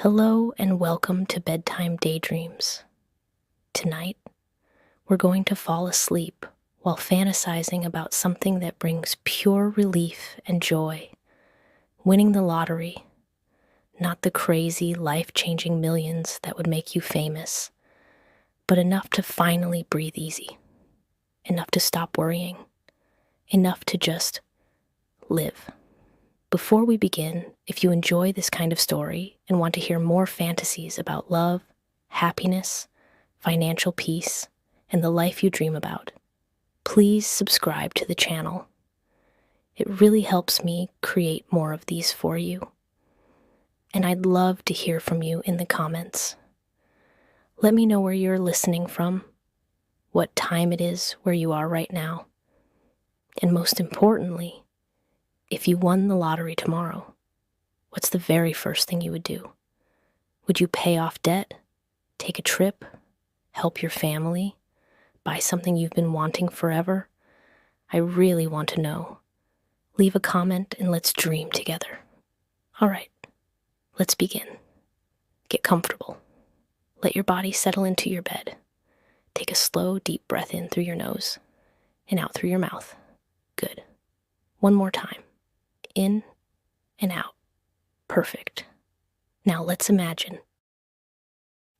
Hello and welcome to Bedtime Daydreams. Tonight, we're going to fall asleep while fantasizing about something that brings pure relief and joy. Winning the lottery, not the crazy, life-changing millions that would make you famous, but enough to finally breathe easy, enough to stop worrying, enough to just live. Before we begin, if you enjoy this kind of story and want to hear more fantasies about love, happiness, financial peace, and the life you dream about, please subscribe to the channel. It really helps me create more of these for you. And I'd love to hear from you in the comments. Let me know where you're listening from, what time it is where you are right now, and most importantly, if you won the lottery tomorrow, what's the very first thing you would do? Would you pay off debt, take a trip, help your family, buy something you've been wanting forever? I really want to know. Leave a comment and let's dream together. All right, let's begin. Get comfortable. Let your body settle into your bed. Take a slow, deep breath in through your nose and out through your mouth. Good. One more time. In and out. Perfect. Now let's imagine.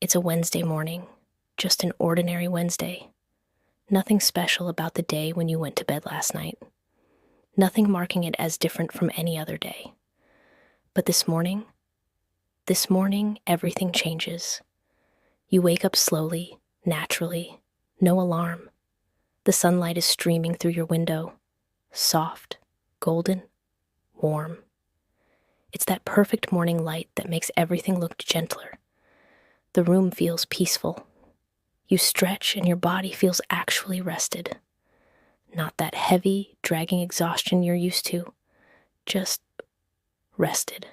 It's a Wednesday morning, just an ordinary Wednesday. Nothing special about the day when you went to bed last night. Nothing marking it as different from any other day. But this morning, everything changes. You wake up slowly, naturally, no alarm. The sunlight is streaming through your window, soft, golden, warm. It's that perfect morning light that makes everything look gentler. The room feels peaceful. You stretch and your body feels actually rested. Not that heavy, dragging exhaustion you're used to, just rested.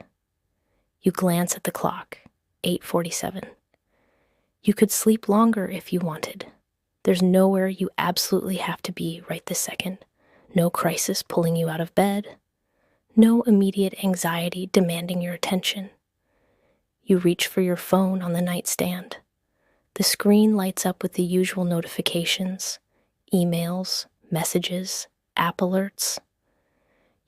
You glance at the clock, 8:47. You could sleep longer if you wanted. There's nowhere you absolutely have to be right this second. No crisis pulling you out of bed. No immediate anxiety demanding your attention. You reach for your phone on the nightstand. The screen lights up with the usual notifications, emails, messages, app alerts.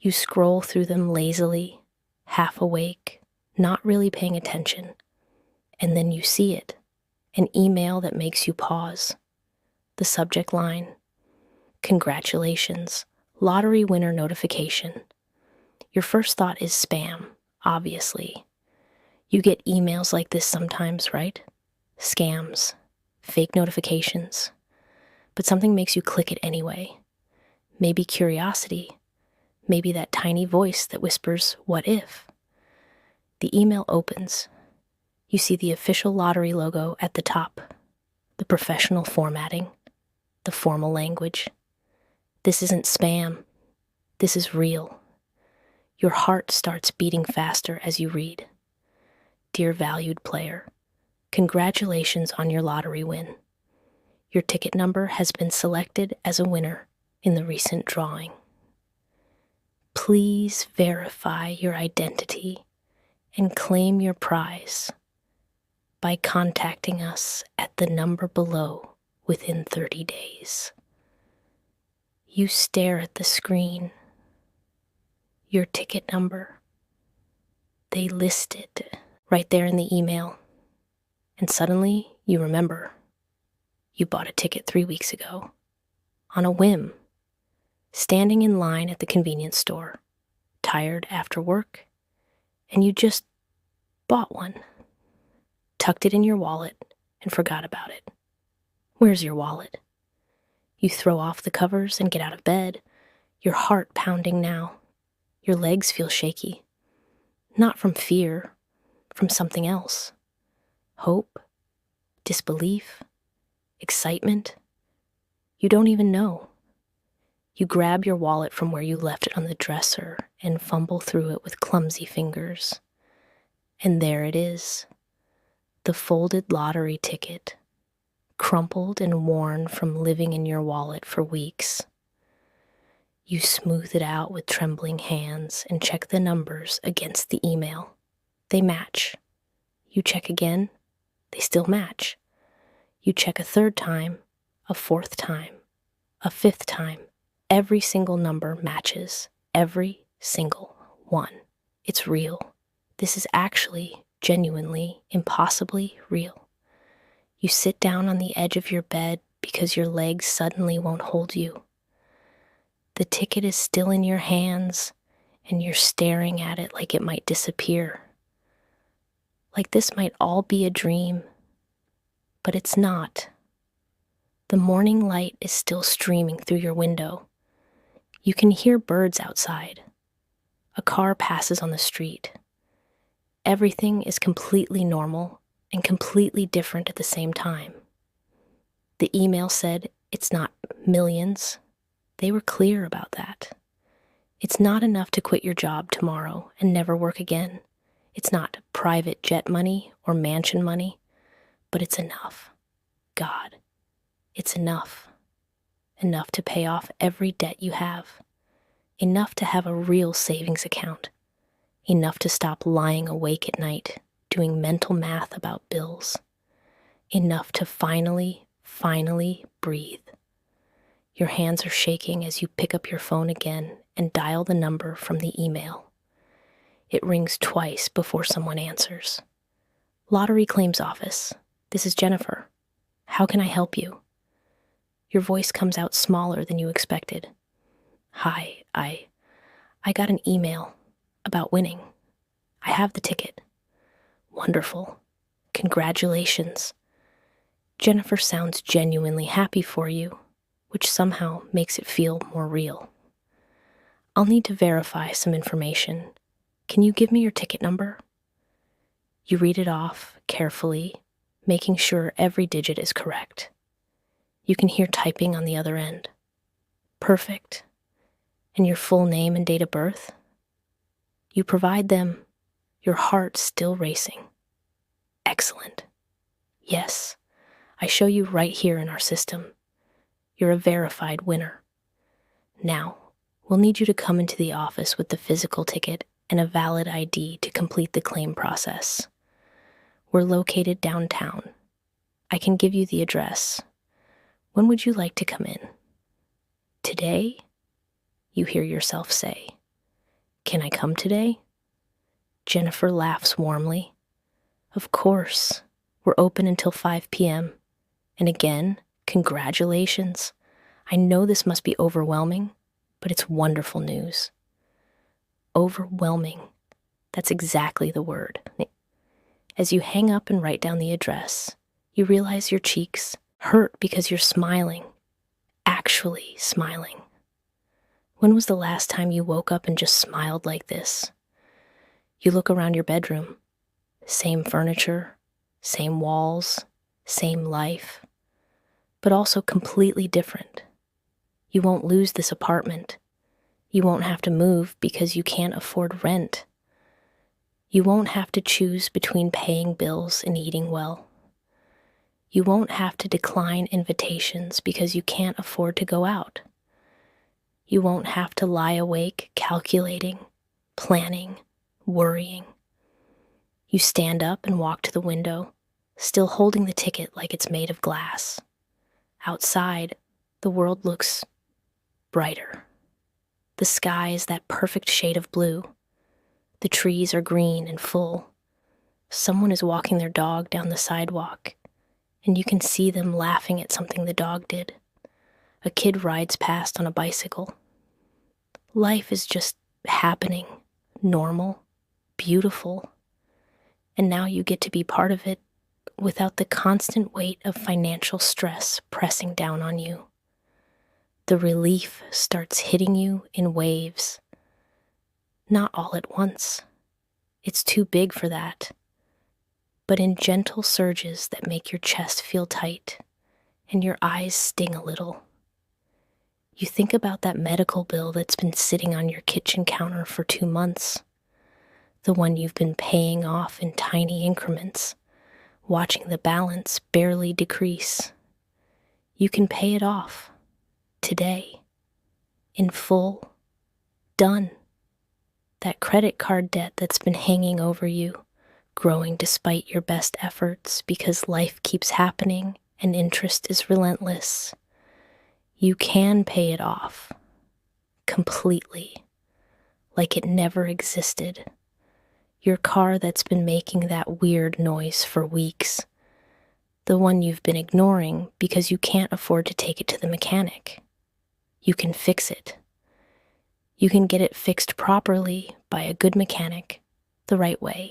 You scroll through them lazily, half awake, not really paying attention. And then you see it, an email that makes you pause. The subject line, "Congratulations, lottery winner notification." Your first thought is spam, obviously. You get emails like this sometimes, right? Scams, fake notifications. But something makes you click it anyway. Maybe curiosity. Maybe that tiny voice that whispers, "What if?" The email opens. You see the official lottery logo at the top, the professional formatting, the formal language. This isn't spam. This is real. Your heart starts beating faster as you read. "Dear valued player, congratulations on your lottery win. Your ticket number has been selected as a winner in the recent drawing. Please verify your identity and claim your prize by contacting us at the number below within 30 days. You stare at the screen. Your ticket number. They list it right there in the email. And suddenly you remember. You bought a ticket 3 weeks ago. On a whim. Standing in line at the convenience store. Tired after work. And you just bought one. Tucked it in your wallet and forgot about it. Where's your wallet? You throw off the covers and get out of bed. Your heart pounding now. Your legs feel shaky. Not from fear, from something else. Hope, disbelief, excitement. You don't even know. You grab your wallet from where you left it on the dresser and fumble through it with clumsy fingers. And there it is, the folded lottery ticket, crumpled and worn from living in your wallet for weeks. You smooth it out with trembling hands and check the numbers against the email. They match. You check again, they still match. You check a third time, a fourth time, a fifth time. Every single number matches. Every single one. It's real. This is actually, genuinely, impossibly real. You sit down on the edge of your bed because your legs suddenly won't hold you. The ticket is still in your hands, and you're staring at it like it might disappear. Like this might all be a dream, but it's not. The morning light is still streaming through your window. You can hear birds outside. A car passes on the street. Everything is completely normal and completely different at the same time. The email said it's not millions. They were clear about that. It's not enough to quit your job tomorrow and never work again. It's not private jet money or mansion money, but it's enough. God, it's enough. Enough to pay off every debt you have. Enough to have a real savings account. Enough to stop lying awake at night, doing mental math about bills. Enough to finally breathe. Your hands are shaking as you pick up your phone again and dial the number from the email. It rings twice before someone answers. Lottery claims office. This is Jennifer. How can I help you? Your voice comes out smaller than you expected. Hi, I got an email about winning. I have the ticket. Wonderful. Congratulations. Jennifer sounds genuinely happy for you, which somehow makes it feel more real. I'll need to verify some information. Can you give me your ticket number? You read it off carefully, making sure every digit is correct. You can hear typing on the other end. Perfect. And your full name and date of birth? You provide them, your heart still racing. Excellent. Yes, I show you right here in our system. You're a verified winner. Now, we'll need you to come into the office with the physical ticket and a valid ID to complete the claim process. We're located downtown. I can give you the address. When would you like to come in? Today? You hear yourself say. Can I come today? Jennifer laughs warmly. Of course. We're open until 5 p.m. And again, congratulations. I know this must be overwhelming, but it's wonderful news. Overwhelming. That's exactly the word. As you hang up and write down the address, you realize your cheeks hurt because you're smiling. Actually smiling. When was the last time you woke up and just smiled like this? You look around your bedroom. Same furniture, same walls, same life, but also completely different. You won't lose this apartment. You won't have to move because you can't afford rent. You won't have to choose between paying bills and eating well. You won't have to decline invitations because you can't afford to go out. You won't have to lie awake calculating, planning, worrying. You stand up and walk to the window, still holding the ticket like it's made of glass. Outside, the world looks brighter. The sky is that perfect shade of blue. The trees are green and full. Someone is walking their dog down the sidewalk, and you can see them laughing at something the dog did. A kid rides past on a bicycle. Life is just happening, normal, beautiful. And now you get to be part of it without the constant weight of financial stress pressing down on you. The relief starts hitting you in waves. Not all at once. It's too big for that. But in gentle surges that make your chest feel tight and your eyes sting a little. You think about that medical bill that's been sitting on your kitchen counter for 2 months, the one you've been paying off in tiny increments, watching the balance barely decrease. You can pay it off, today, in full, done. That credit card debt that's been hanging over you, growing despite your best efforts because life keeps happening and interest is relentless. You can pay it off completely, like it never existed. Your car that's been making that weird noise for weeks, the one you've been ignoring because you can't afford to take it to the mechanic. You can fix it. You can get it fixed properly by a good mechanic, the right way.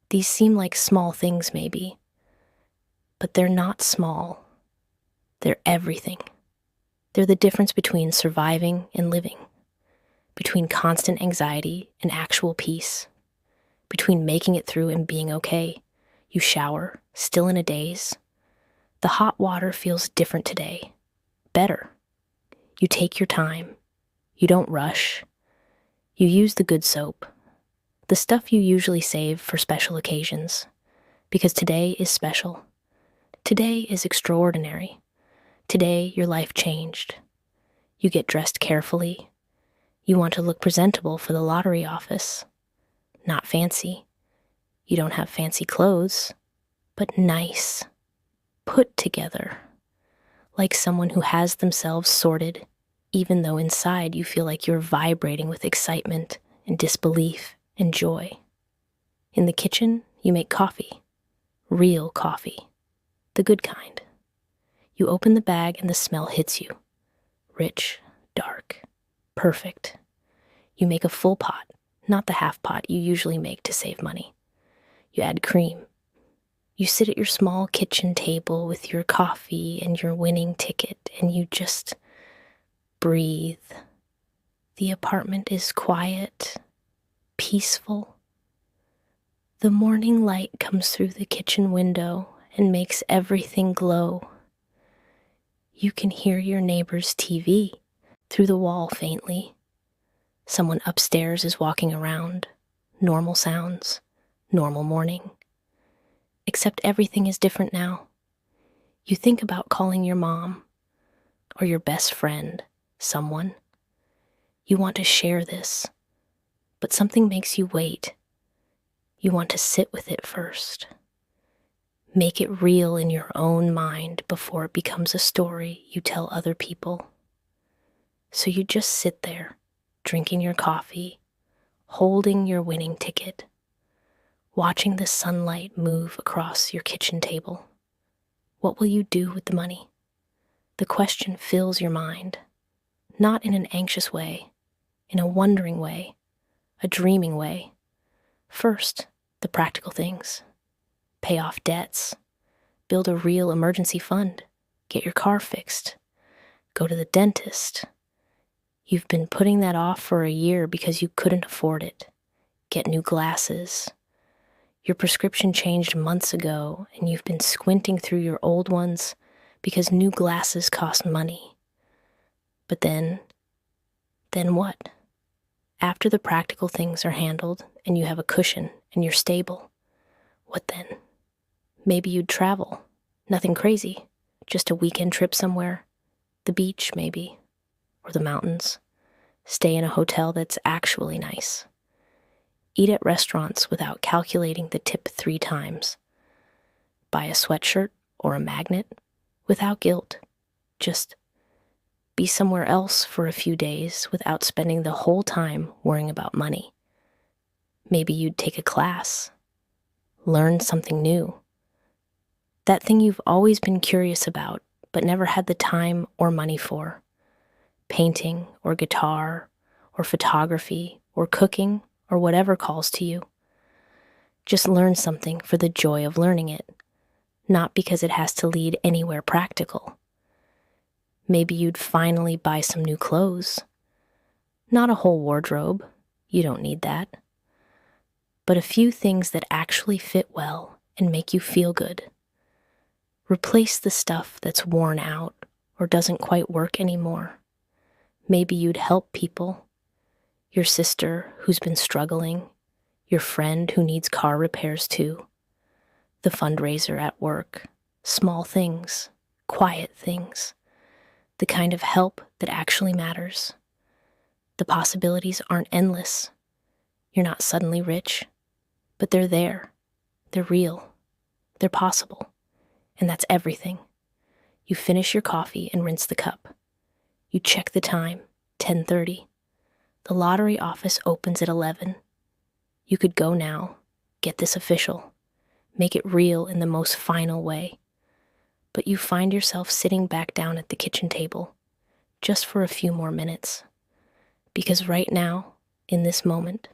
These seem like small things maybe, but they're not small. They're everything. They're the difference between surviving and living, between constant anxiety and actual peace, between making it through and being okay. You shower, still in a daze. The hot water feels different today, better. You take your time. You don't rush. You use the good soap, the stuff you usually save for special occasions, because today is special. Today is extraordinary. Today your life changed. You get dressed carefully. You want to look presentable for the lottery office. Not fancy. You don't have fancy clothes, but nice, put together, like someone who has themselves sorted, even though inside you feel like you're vibrating with excitement and disbelief and joy. In the kitchen, you make coffee, real coffee, the good kind. You open the bag and the smell hits you. Rich, dark, perfect. You make a full pot, not the half pot you usually make to save money. You add cream. You sit at your small kitchen table with your coffee and your winning ticket, and you just breathe. The apartment is quiet, peaceful. The morning light comes through the kitchen window and makes everything glow. You can hear your neighbor's TV through the wall faintly. Someone upstairs is walking around. Normal sounds, normal morning. Except everything is different now. You think about calling your mom or your best friend, someone. You want to share this, but something makes you wait. You want to sit with it first. Make it real in your own mind before it becomes a story you tell other people. So you just sit there, drinking your coffee, holding your winning ticket, watching the sunlight move across your kitchen table. What will you do with the money? The question fills your mind, not in an anxious way, in a wondering way, a dreaming way. First, the practical things. Pay off debts, build a real emergency fund, get your car fixed, go to the dentist. You've been putting that off for a year because you couldn't afford it. Get new glasses. Your prescription changed months ago and you've been squinting through your old ones because new glasses cost money. But then what? After the practical things are handled and you have a cushion and you're stable, what then? Maybe you'd travel. Nothing crazy. Just a weekend trip somewhere. The beach, maybe. Or the mountains. Stay in a hotel that's actually nice. Eat at restaurants without calculating the tip 3 times. Buy a sweatshirt or a magnet without guilt. Just be somewhere else for a few days without spending the whole time worrying about money. Maybe you'd take a class. Learn something new. That thing you've always been curious about, but never had the time or money for. Painting or guitar or photography or cooking or whatever calls to you. Just learn something for the joy of learning it, not because it has to lead anywhere practical. Maybe you'd finally buy some new clothes. Not a whole wardrobe, you don't need that. But a few things that actually fit well and make you feel good. Replace the stuff that's worn out or doesn't quite work anymore. Maybe you'd help people. Your sister who's been struggling, your friend who needs car repairs too, the fundraiser at work, small things, quiet things, the kind of help that actually matters. The possibilities aren't endless. You're not suddenly rich. But they're there. They're real. They're possible. And that's everything. You finish your coffee and rinse the cup. You check the time, 10:30. The lottery office opens at 11. You could go now, get this official, make it real in the most final way. But you find yourself sitting back down at the kitchen table, just for a few more minutes. Because right now, in this moment,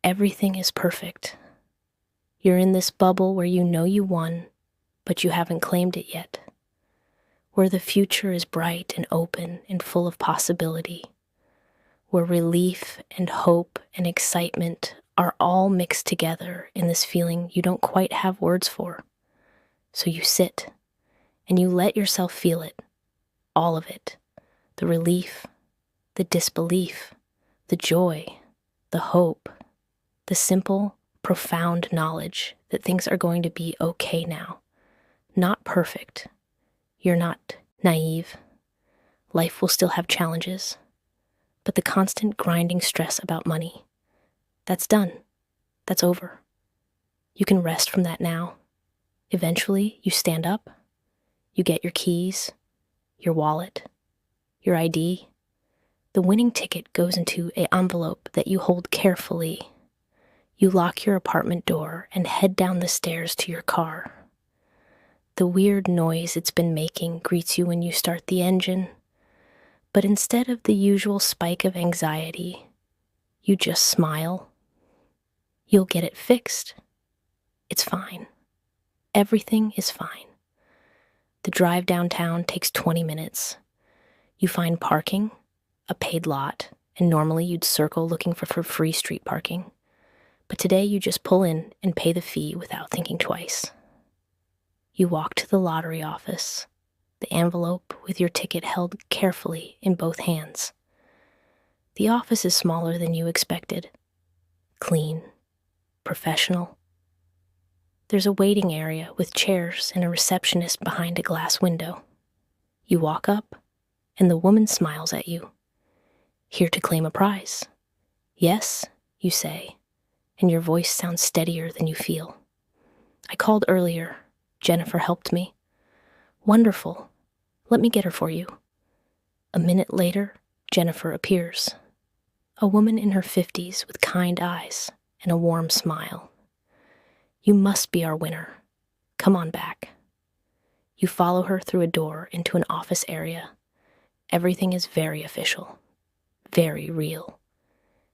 everything is perfect. You're in this bubble where you know you won, but you haven't claimed it yet. Where the future is bright and open and full of possibility. Where relief and hope and excitement are all mixed together in this feeling you don't quite have words for. So you sit, and you let yourself feel it, all of it, the relief, the disbelief, the joy, the hope, the simple, profound knowledge that things are going to be okay now. Not perfect. You're not naive. Life will still have challenges, but the constant grinding stress about money, that's done. That's over. You can rest from that now. Eventually, you stand up, you get your keys, your wallet, your ID. The winning ticket goes into an envelope that you hold carefully. You lock your apartment door and head down the stairs to your car. The weird noise it's been making greets you when you start the engine, but instead of the usual spike of anxiety, you just smile. You'll get it fixed. It's fine. Everything is fine. The drive downtown takes 20 minutes. You find parking, a paid lot, and normally you'd circle looking for free street parking. But today you just pull in and pay the fee without thinking twice. You walk to the lottery office, the envelope with your ticket held carefully in both hands. The office is smaller than you expected. Clean, professional. There's a waiting area with chairs and a receptionist behind a glass window. You walk up, and the woman smiles at you. Here to claim a prize. Yes, you say, and your voice sounds steadier than you feel. I called earlier. Jennifer helped me. Wonderful. Let me get her for you. A minute later, Jennifer appears. A woman in her 50s with kind eyes and a warm smile. You must be our winner. Come on back. You follow her through a door into an office area. Everything is very official, very real.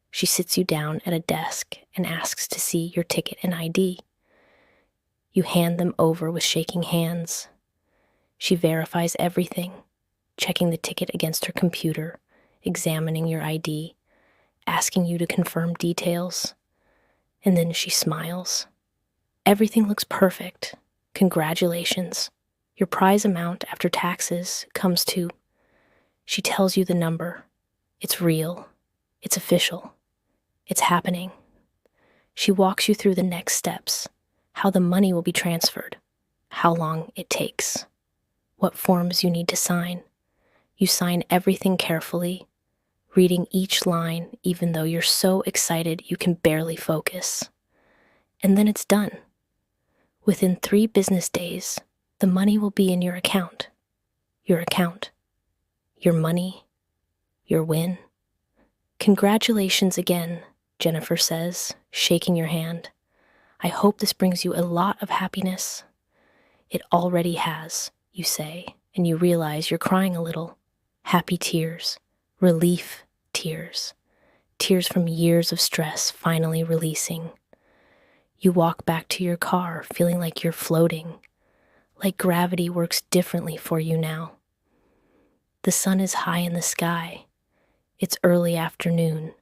She sits you down at a desk and asks to see your ticket and ID. You hand them over with shaking hands. She verifies everything, checking the ticket against her computer, examining your ID, asking you to confirm details. And then she smiles. Everything looks perfect. Congratulations. Your prize amount after taxes comes to... She tells you the number. It's real. It's official. It's happening. She walks you through the next steps, how the money will be transferred, how long it takes, what forms you need to sign. You sign everything carefully, reading each line even though you're so excited you can barely focus. And then it's done. Within 3 business days, the money will be in your account. Your account. Your money. Your win. Congratulations again, Jennifer says, shaking your hand. I hope this brings you a lot of happiness. It already has, you say, and you realize you're crying a little. Happy tears, relief tears, tears from years of stress finally releasing. You walk back to your car feeling like you're floating, like gravity works differently for you now. The sun is high in the sky. It's early afternoon.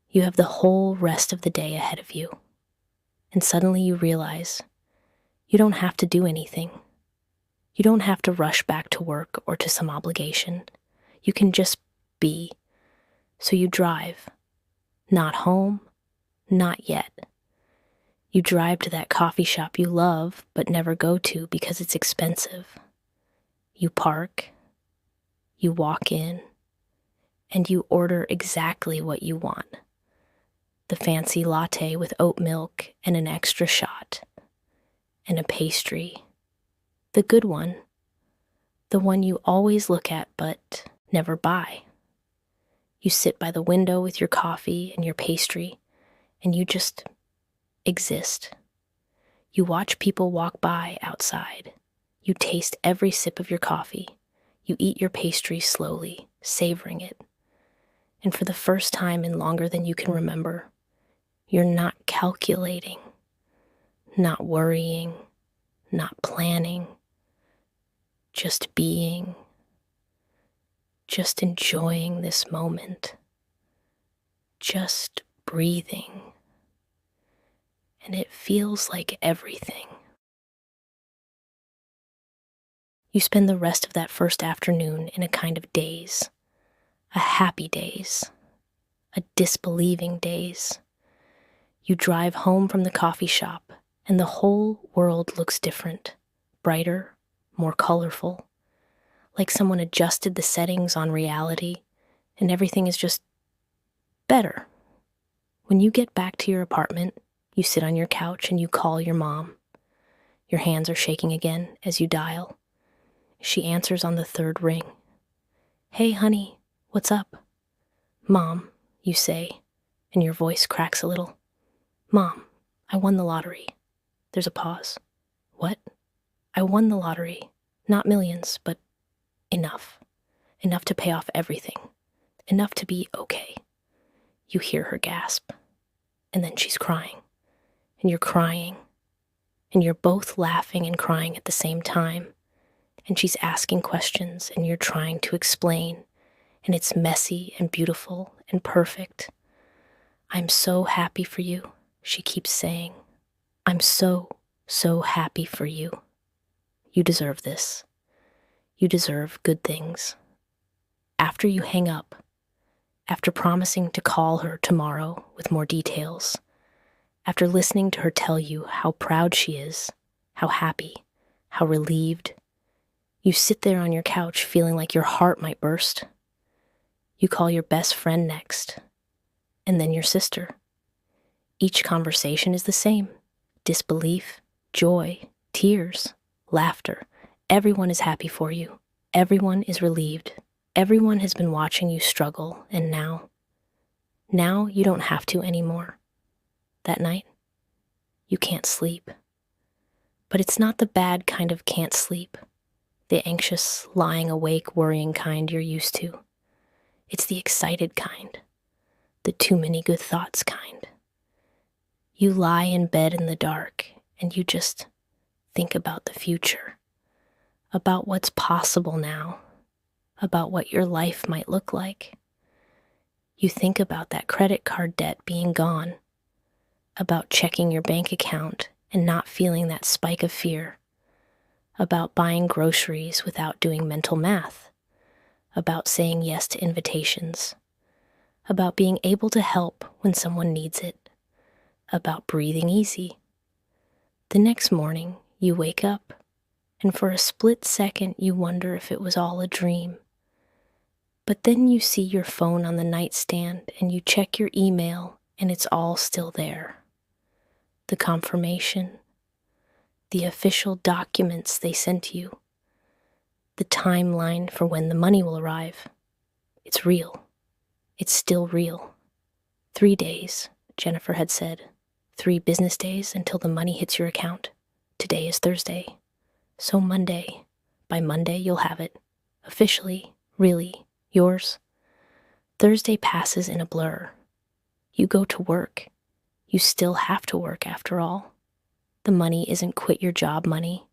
You have the whole rest of the day ahead of you. And suddenly you realize you don't have to do anything. You don't have to rush back to work or to some obligation. You can just be. So you drive. Not home, not yet. You drive to that coffee shop you love but never go to because it's expensive. You park. You walk in. And you order exactly what you want. the fancy latte with oat milk and an extra shot, and a pastry. The good one. The one you always look at but never buy. You sit by the window with your coffee and your pastry, and you just exist. You watch people walk by outside. You taste every sip of your coffee. You eat your pastry slowly, savoring it. And for the first time in longer than you can remember, you're not calculating, not worrying, not planning, just being, just enjoying this moment, just breathing. And it feels like everything. You spend the rest of that first afternoon in a kind of daze, a happy daze, a disbelieving daze. You drive home from the coffee shop, and the whole world looks different, brighter, more colorful, like someone adjusted the settings on reality, and everything is just better. When you get back to your apartment, you sit on your couch and you call your mom. Your hands are shaking again as you dial. She answers on the third ring. "Hey, honey, what's up?" "Mom," you say, and your voice cracks a little. "Mom, I won the lottery." There's a pause. "What?" "I won the lottery. Not millions, but enough. Enough to pay off everything. Enough to be okay." You hear her gasp. And then she's crying. And you're crying. And you're both laughing and crying at the same time. And she's asking questions, and you're trying to explain. And it's messy and beautiful and perfect. "I'm so happy for you," she keeps saying. "I'm so, so happy for you. You deserve this. You deserve good things." After you hang up, after promising to call her tomorrow with more details, after listening to her tell you how proud she is, how happy, how relieved, you sit there on your couch feeling like your heart might burst. You call your best friend next, and then your sister. Each conversation is the same. Disbelief, joy, tears, laughter. Everyone is happy for you. Everyone is relieved. Everyone has been watching you struggle, and now you don't have to anymore. That night, you can't sleep. But it's not the bad kind of can't sleep, the anxious, lying awake, worrying kind you're used to. It's the excited kind, the too many good thoughts kind. You lie in bed in the dark, and you just think about the future, about what's possible now, about what your life might look like. You think about that credit card debt being gone, about checking your bank account and not feeling that spike of fear, about buying groceries without doing mental math, about saying yes to invitations, about being able to help when someone needs it, about breathing easy. The next morning, you wake up, and for a split second you wonder if it was all a dream. But then you see your phone on the nightstand and you check your email, and it's all still there. The confirmation, the official documents they sent you, the timeline for when the money will arrive. It's real. It's still real. 3 days, Jennifer had said. 3 business days until the money hits your account. Today is Thursday. So Monday. By Monday, you'll have it. Officially, really, yours. Thursday passes in a blur. You go to work. You still have to work after all. The money isn't quit your job money.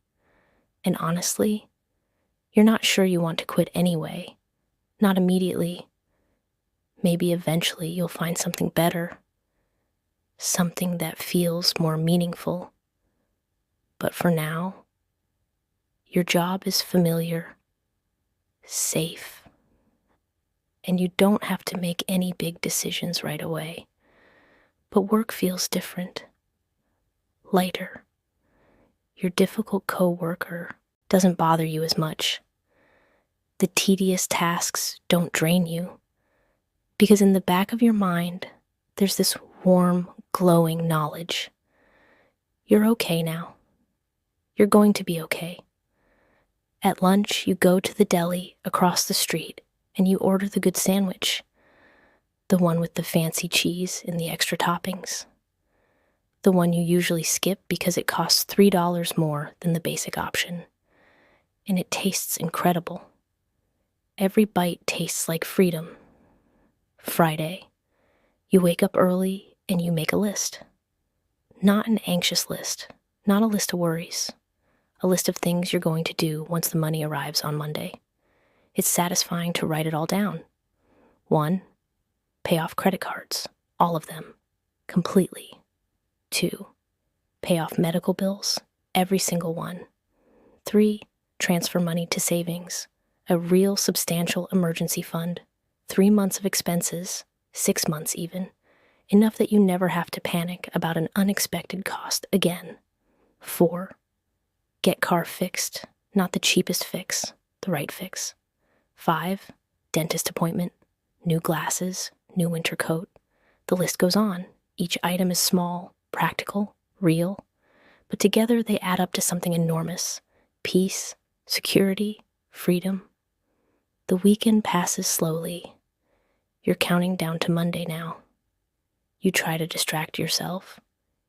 And honestly, you're not sure you want to quit anyway. Not immediately. Maybe eventually you'll find something better. Something that feels more meaningful. But for now, your job is familiar, safe, and you don't have to make any big decisions right away. But work feels different, lighter. Your difficult coworker doesn't bother you as much. The tedious tasks don't drain you, because in the back of your mind, there's this warm, glowing knowledge. You're okay now. You're going to be okay. At lunch, you go to the deli across the street and you order the good sandwich, the one with the fancy cheese and the extra toppings, the one you usually skip because it costs $3 more than the basic option, and it tastes incredible. Every bite tastes like freedom. Friday, you wake up early and you make a list. Not an anxious list, not a list of worries, a list of things you're going to do once the money arrives on Monday. It's satisfying to write it all down. 1, pay off credit cards, all of them, completely. 2, pay off medical bills, every single one. 3, transfer money to savings, a real substantial emergency fund, 3 months of expenses, 6 months even, enough that you never have to panic about an unexpected cost again. 4, get car fixed, not the cheapest fix, the right fix. 5, dentist appointment, new glasses, new winter coat. The list goes on. Each item is small, practical, real, but together they add up to something enormous. Peace, security, freedom. The weekend passes slowly. You're counting down to Monday now. You try to distract yourself.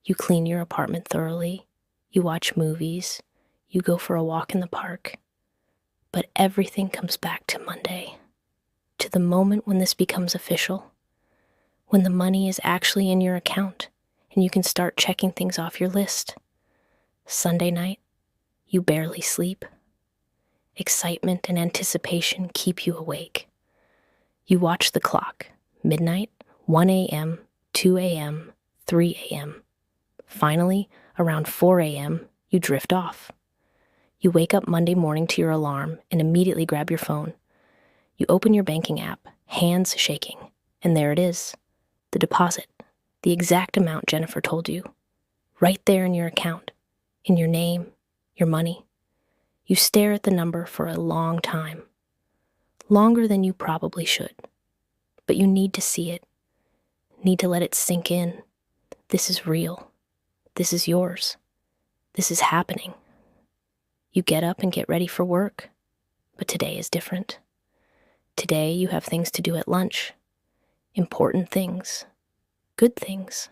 You clean your apartment thoroughly. You watch movies. You go for a walk in the park. But everything comes back to Monday, to the moment when this becomes official, when the money is actually in your account and you can start checking things off your list. Sunday night, you barely sleep. Excitement and anticipation keep you awake. You watch the clock. Midnight, 1 a.m., 2 a.m., 3 a.m. Finally, around 4 a.m., you drift off. You wake up Monday morning to your alarm and immediately grab your phone. You open your banking app, hands shaking, and there it is, the deposit, the exact amount Jennifer told you, right there in your account, in your name, your money. You stare at the number for a long time, longer than you probably should, but you need to see it, need to let it sink in. This is real. This is yours. This is happening. You get up and get ready for work, but today is different. Today you have things to do at lunch, important things, good things.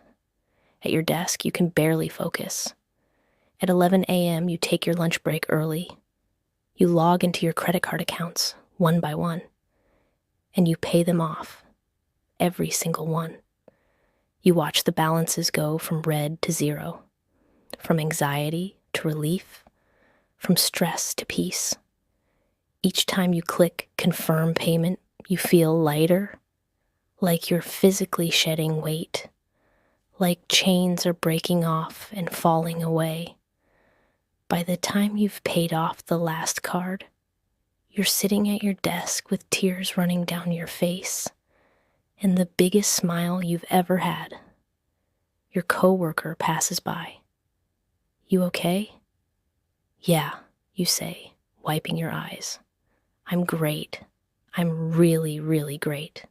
At your desk, you can barely focus. At 11 a.m., you take your lunch break early. You log into your credit card accounts, one by one, and you pay them off, every single one. You watch the balances go from red to zero, from anxiety to relief, from stress to peace. Each time you click confirm payment, you feel lighter, like you're physically shedding weight, like chains are breaking off and falling away. By the time you've paid off the last card, you're sitting at your desk with tears running down your face and the biggest smile you've ever had. Your coworker passes by. You okay? Yeah, you say, wiping your eyes. I'm great. I'm really, really great.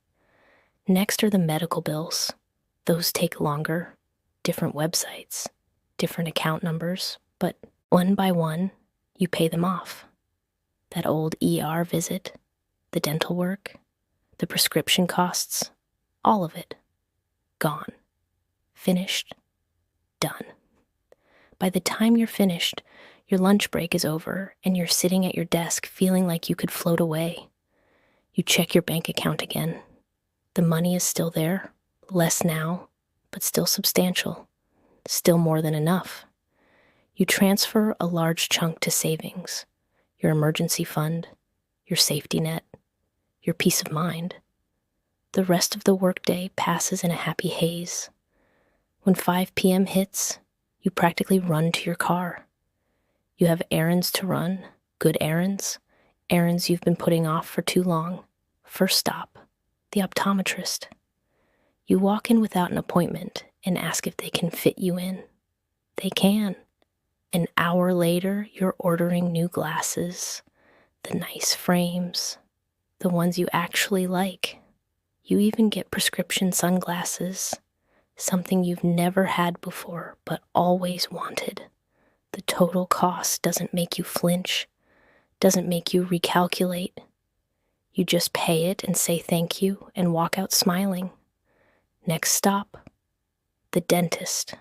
Next are the medical bills. Those take longer, different websites, different account numbers, but one by one, you pay them off. That old ER visit, the dental work, the prescription costs, all of it. Gone. Finished. Done. By the time you're finished, your lunch break is over and you're sitting at your desk feeling like you could float away. You check your bank account again. The money is still there, less now, but still substantial, still more than enough. You transfer a large chunk to savings, your emergency fund, your safety net, your peace of mind. The rest of the workday passes in a happy haze. When 5 p.m. hits, you practically run to your car. You have errands to run, good errands, errands you've been putting off for too long. First stop, the optometrist. You walk in without an appointment and ask if they can fit you in. They can. An hour later, you're ordering new glasses, the nice frames, the ones you actually like. You even get prescription sunglasses, something you've never had before but always wanted. The total cost doesn't make you flinch, doesn't make you recalculate. You just pay it and say thank you and walk out smiling. Next stop, the dentist.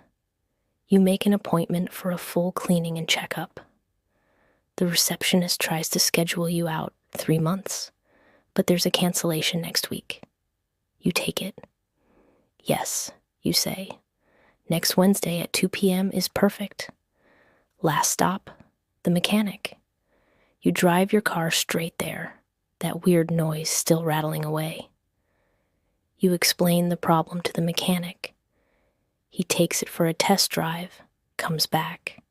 You make an appointment for a full cleaning and checkup. The receptionist tries to schedule you out 3 months, but there's a cancellation next week. You take it. Yes, you say. Next Wednesday at 2 p.m. is perfect. Last stop, the mechanic. You drive your car straight there, that weird noise still rattling away. You explain the problem to the mechanic. He takes it for a test drive, comes back,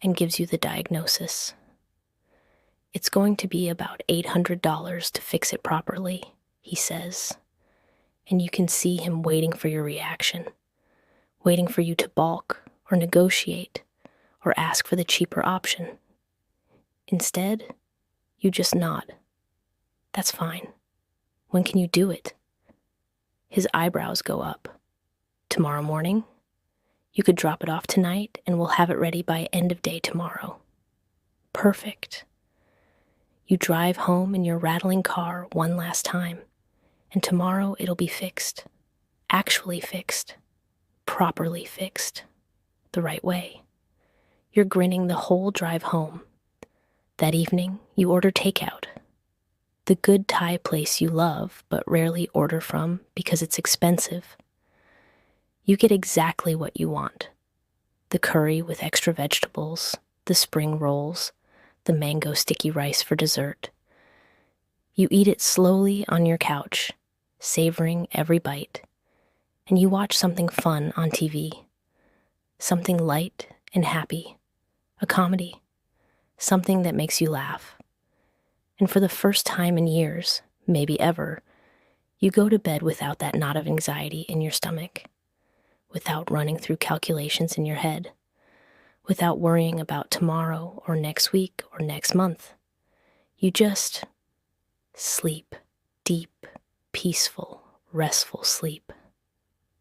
and gives you the diagnosis. It's going to be about $800 to fix it properly, he says, and you can see him waiting for your reaction, waiting for you to balk or negotiate or ask for the cheaper option. Instead, you just nod. That's fine. When can you do it? His eyebrows go up. Tomorrow morning? You could drop it off tonight and we'll have it ready by end of day tomorrow. Perfect. You drive home in your rattling car one last time, and tomorrow it'll be fixed. Actually fixed. Properly fixed. The right way. You're grinning the whole drive home. That evening, you order takeout. The good Thai place you love but rarely order from because it's expensive. You get exactly what you want. The curry with extra vegetables, the spring rolls, the mango sticky rice for dessert. You eat it slowly on your couch, savoring every bite, and you watch something fun on TV. Something light and happy, a comedy, something that makes you laugh. And for the first time in years, maybe ever, you go to bed without that knot of anxiety in your stomach, without running through calculations in your head, without worrying about tomorrow or next week or next month. You just sleep, deep, peaceful, restful sleep.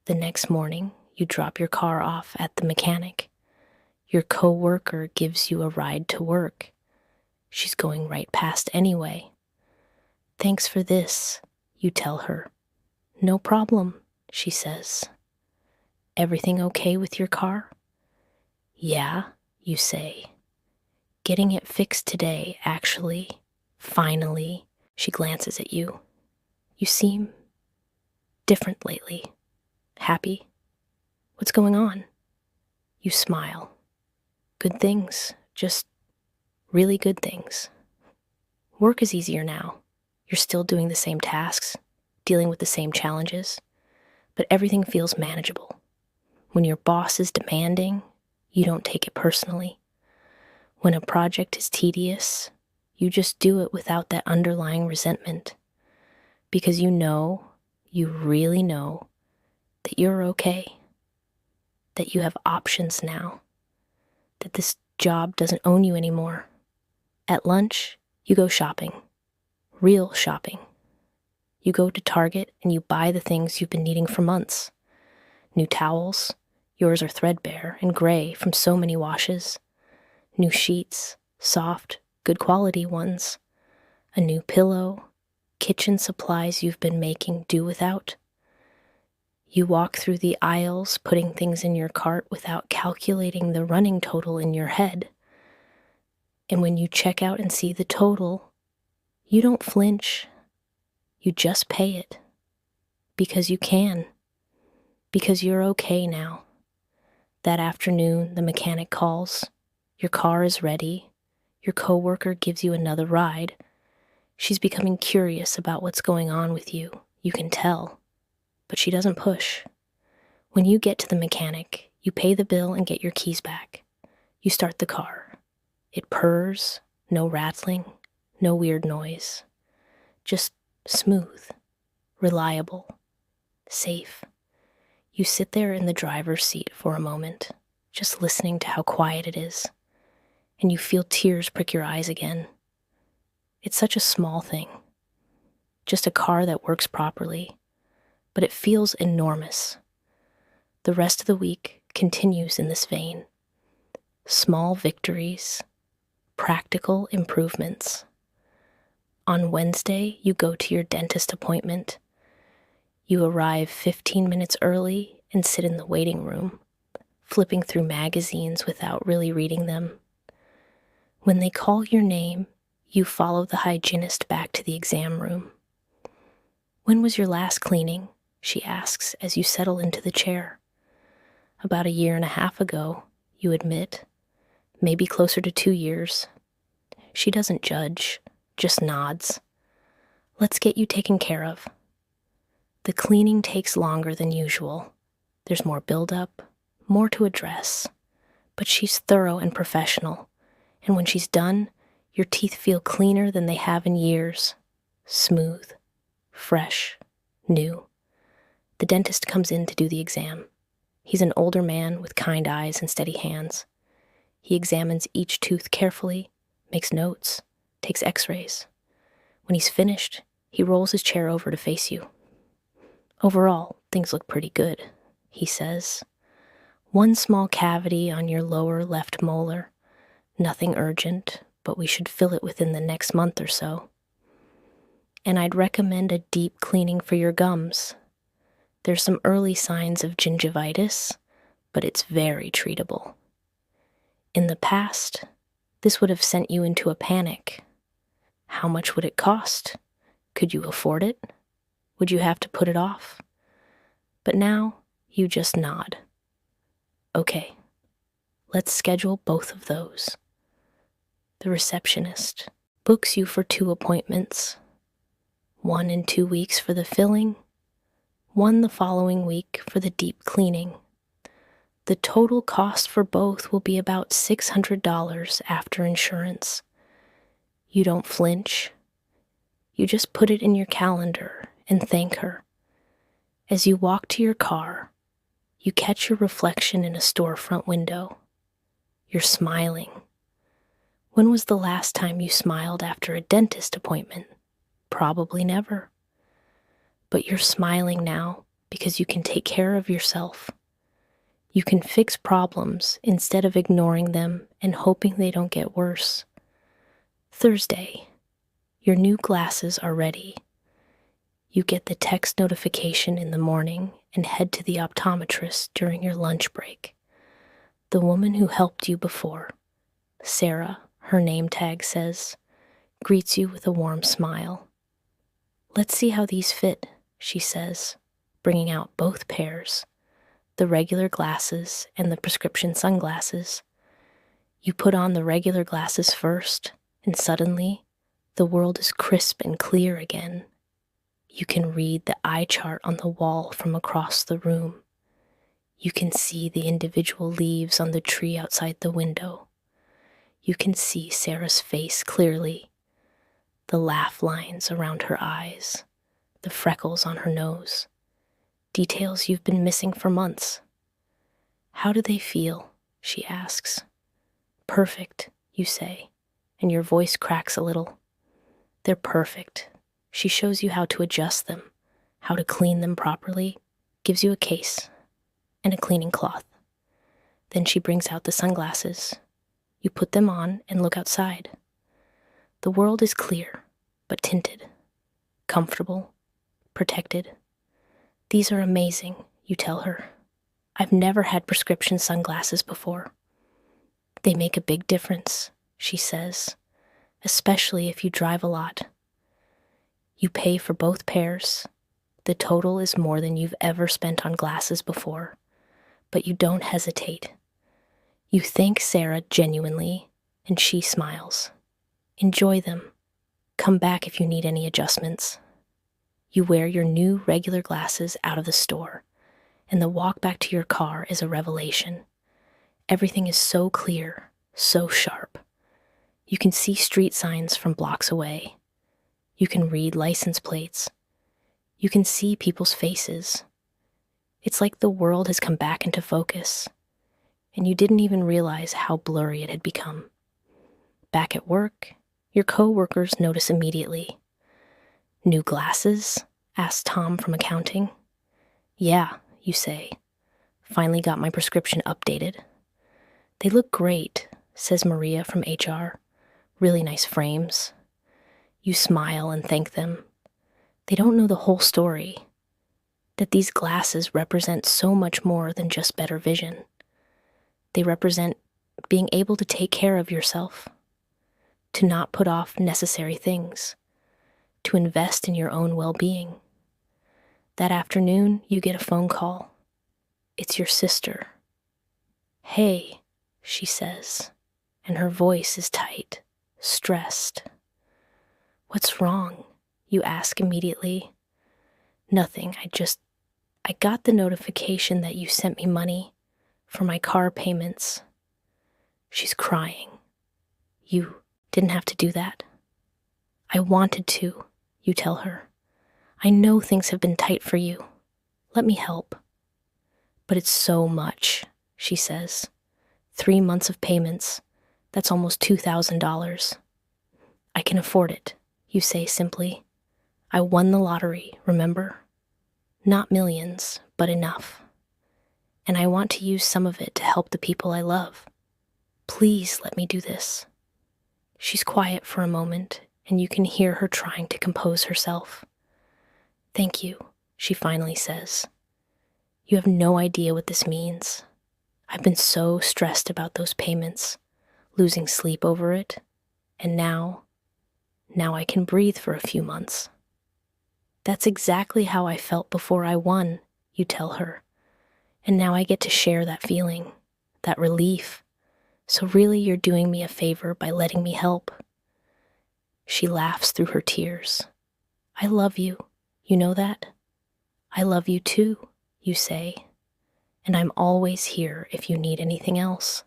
The next morning, you drop your car off at the mechanic. Your coworker gives you a ride to work. She's going right past anyway. Thanks for this, you tell her. No problem, she says. Everything okay with your car? Yeah, you say. Getting it fixed today, actually. Finally, she glances at you. You seem different lately. Happy? What's going on? You smile. Good things, just really good things. Work is easier now. You're still doing the same tasks, dealing with the same challenges, but everything feels manageable. When your boss is demanding, you don't take it personally. When a project is tedious, you just do it without that underlying resentment. Because you know, you really know, that you're okay. That you have options now. That this job doesn't own you anymore. At lunch, you go shopping. Real shopping. You go to Target and you buy the things you've been needing for months. New towels. Yours are threadbare and gray from so many washes. New sheets, soft, good quality ones. A new pillow. Kitchen supplies you've been making do without. You walk through the aisles, putting things in your cart without calculating the running total in your head. And when you check out and see the total, you don't flinch. You just pay it. Because you can. Because you're okay now. That afternoon, the mechanic calls. Your car is ready. Your coworker gives you another ride. She's becoming curious about what's going on with you. You can tell. But she doesn't push. When you get to the mechanic, you pay the bill and get your keys back. You start the car. It purrs, no rattling, no weird noise. Just smooth, reliable, safe. You sit there in the driver's seat for a moment, just listening to how quiet it is, and you feel tears prick your eyes again. It's such a small thing, just a car that works properly, but it feels enormous. The rest of the week continues in this vein. Small victories, practical improvements. On Wednesday, you go to your dentist appointment. You arrive 15 minutes early and sit in the waiting room, flipping through magazines without really reading them. When they call your name, you follow the hygienist back to the exam room. "When was your last cleaning?" she asks as you settle into the chair. "About a year and a half ago," you admit. "Maybe closer to 2 years. She doesn't judge, just nods. "Let's get you taken care of." The cleaning takes longer than usual. There's more buildup, more to address. But she's thorough and professional, and when she's done, your teeth feel cleaner than they have in years. Smooth, fresh, new. The dentist comes in to do the exam. He's an older man with kind eyes and steady hands. He examines each tooth carefully, makes notes, takes x-rays. When he's finished, he rolls his chair over to face you. "Overall, things look pretty good," he says. "One small cavity on your lower left molar. Nothing urgent, but we should fill it within the next month or so. And I'd recommend a deep cleaning for your gums. There's some early signs of gingivitis, but it's very treatable. In the past, this would have sent you into a panic. How much would it cost? Could you afford it? Would you have to put it off? But now, you just nod. Okay, let's schedule both of those." The receptionist books you for 2 appointments. One in 2 weeks for the filling, one the following week for the deep cleaning. The total cost for both will be about $600 after insurance. You don't flinch. You just put it in your calendar and thank her. As you walk to your car, you catch your reflection in a storefront window. You're smiling. When was the last time you smiled after a dentist appointment? Probably never. But you're smiling now because you can take care of yourself. You can fix problems instead of ignoring them and hoping they don't get worse. Thursday, your new glasses are ready. You get the text notification in the morning and head to the optometrist during your lunch break. The woman who helped you before, Sarah, her name tag says, greets you with a warm smile. "Let's see how these fit," she says, bringing out both pairs, the regular glasses and the prescription sunglasses. You put on the regular glasses first, and suddenly, the world is crisp and clear again. You can read the eye chart on the wall from across the room. You can see the individual leaves on the tree outside the window. You can see Sarah's face clearly, the laugh lines around her eyes, the freckles on her nose, details you've been missing for months. "How do they feel?" she asks. "Perfect," you say, and your voice cracks a little. "They're perfect." She shows you how to adjust them, how to clean them properly, gives you a case and a cleaning cloth. Then she brings out the sunglasses. You put them on and look outside. The world is clear, but tinted, comfortable, protected. "These are amazing," you tell her. "I've never had prescription sunglasses before." "They make a big difference," she says, "especially if you drive a lot." You pay for both pairs. The total is more than you've ever spent on glasses before, but you don't hesitate. You thank Sarah genuinely, and she smiles. Enjoy them. Come back if you need any adjustments. You wear your new regular glasses out of the store, and the walk back to your car is a revelation. Everything is so clear, so sharp. You can see street signs from blocks away. You can read license plates. You can see people's faces. It's like the world has come back into focus, and you didn't even realize how blurry it had become. Back at work, your co-workers notice immediately. "New glasses?" asks Tom from accounting. "Yeah," you say. Finally got my prescription updated. They look great, says Maria from HR. Really nice frames. You smile and thank them. They don't know the whole story, that these glasses represent so much more than just better vision. They represent being able to take care of yourself, to not put off necessary things, to invest in your own well-being. That afternoon, you get a phone call. It's your sister. "Hey," she says, and her voice is tight, stressed. "What's wrong?" you ask immediately. "Nothing, I got the notification that you sent me money for my car payments." She's crying. "You didn't have to do that." "I wanted to," you tell her. "I know things have been tight for you. Let me help." "But it's so much," she says. 3 months of payments. That's almost $2,000. "I can afford it," you say simply. "I won the lottery, remember? Not millions, but enough. And I want to use some of it to help the people I love. Please let me do this." She's quiet for a moment, and you can hear her trying to compose herself. "Thank you," she finally says. "You have no idea what this means. I've been so stressed about those payments, losing sleep over it, and now I can breathe for a few months." "That's exactly how I felt before I won," you tell her. "And now I get to share that feeling, that relief. So really you're doing me a favor by letting me help." She laughs through her tears. "I love you. You know that?" "I love you too," you say. "And I'm always here if you need anything else."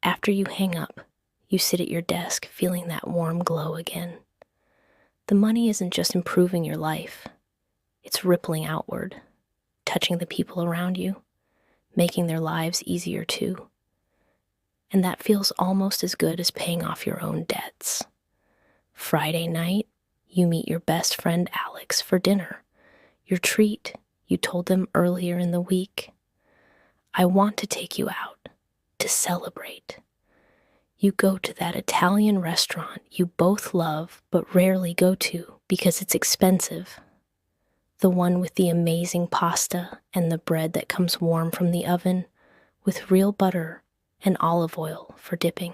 After you hang up, you sit at your desk feeling that warm glow again. The money isn't just improving your life. It's rippling outward, touching the people around you, making their lives easier too. And that feels almost as good as paying off your own debts. Friday night, you meet your best friend Alex for dinner. Your treat, you told them earlier in the week. "I want to take you out, to celebrate." You go to that Italian restaurant you both love but rarely go to because it's expensive. The one with the amazing pasta and the bread that comes warm from the oven with real butter and olive oil for dipping.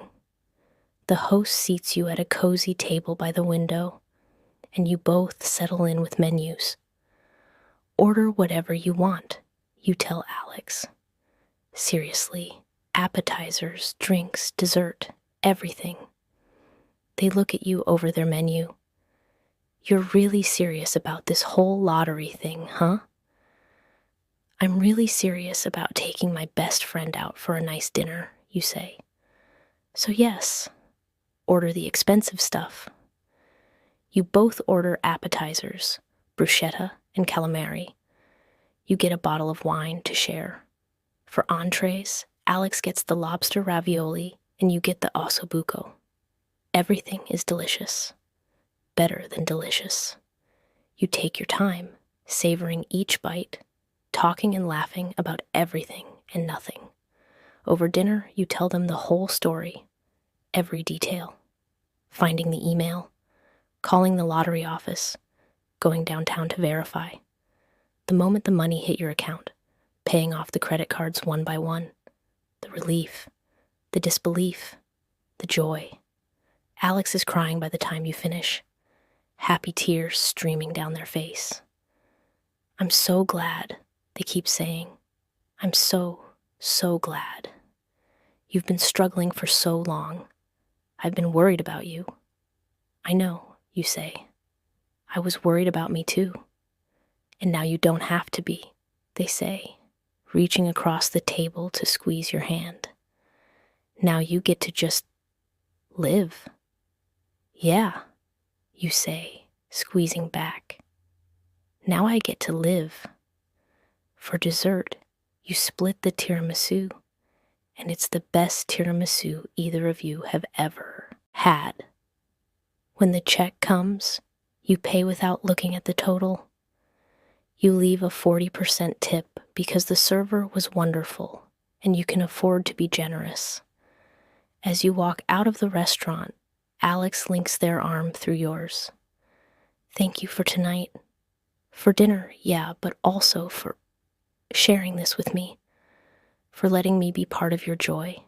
The host seats you at a cozy table by the window, and you both settle in with menus. "Order whatever you want," you tell Alex. Seriously, appetizers, drinks, dessert, everything. They look at you over their menu. "You're really serious about this whole lottery thing, huh?" "I'm really serious about taking my best friend out for a nice dinner," you say. "So yes, order the expensive stuff." You both order appetizers, bruschetta and calamari. You get a bottle of wine to share. For entrees, Alex gets the lobster ravioli and you get the ossobuco. Everything is delicious. Better than delicious. You take your time, savoring each bite, talking and laughing about everything and nothing. Over dinner, you tell them the whole story, every detail. Finding the email, calling the lottery office, going downtown to verify. The moment the money hit your account, paying off the credit cards one by one. The relief, the disbelief, the joy. Alex is crying by the time you finish, happy tears streaming down their face. "I'm so glad," they keep saying. "I'm so, so glad. You've been struggling for so long. I've been worried about you." "I know," you say. "I was worried about me too." "And now you don't have to be," they say, reaching across the table to squeeze your hand. "Now you get to just live." "Yeah," you say, squeezing back. "Now I get to live." For dessert, you split the tiramisu, and it's the best tiramisu either of you have ever had. When the check comes, you pay without looking at the total. You leave a 40% tip because the server was wonderful and you can afford to be generous. As you walk out of the restaurant, Alex links their arm through yours. Thank you for tonight. For dinner, yeah, but also for sharing this with me. For letting me be part of your joy.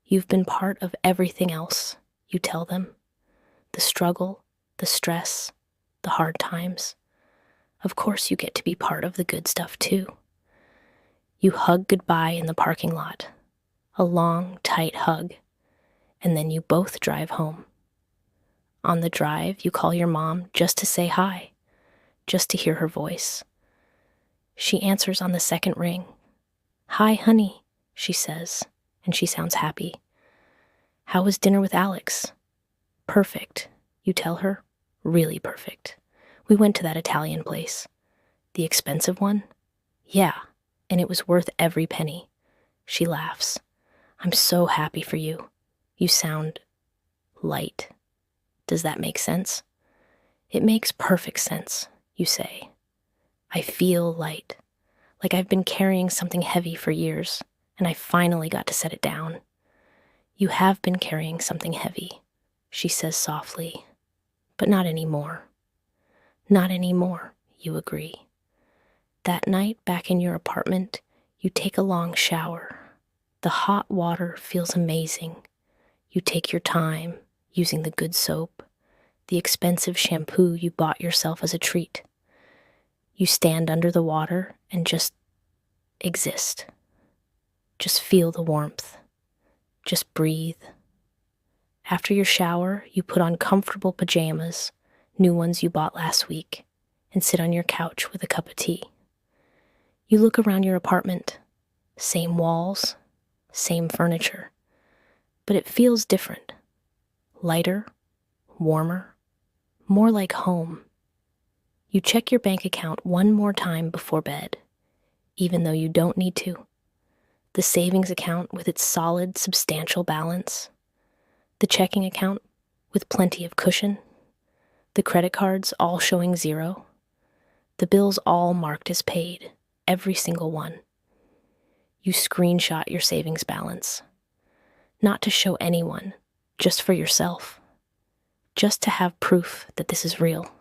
You've been part of everything else, you tell them. The struggle, the stress, the hard times. Of course you get to be part of the good stuff too. You hug goodbye in the parking lot. A long, tight hug. And then you both drive home. On the drive, you call your mom just to say hi, just to hear her voice. She answers on the second ring. Hi, honey, she says, and she sounds happy. How was dinner with Alex? Perfect, you tell her. Really perfect. We went to that Italian place. The expensive one? Yeah, and it was worth every penny. She laughs. I'm so happy for you. You sound light. Does that make sense? It makes perfect sense, you say. I feel light, like I've been carrying something heavy for years, and I finally got to set it down. You have been carrying something heavy, she says softly, but not anymore. Not anymore, you agree. That night, back in your apartment, you take a long shower. The hot water feels amazing. You take your time, using the good soap, the expensive shampoo you bought yourself as a treat. You stand under the water and just exist. Just feel the warmth. Just breathe. After your shower, you put on comfortable pajamas, new ones you bought last week, and sit on your couch with a cup of tea. You look around your apartment. Same walls, same furniture. But it feels different. Lighter, warmer, more like home. You check your bank account one more time before bed, even though you don't need to. The savings account with its solid, substantial balance. The checking account with plenty of cushion. The credit cards all showing zero. The bills all marked as paid, every single one. You screenshot your savings balance. Not to show anyone, just for yourself. Just to have proof that this is real,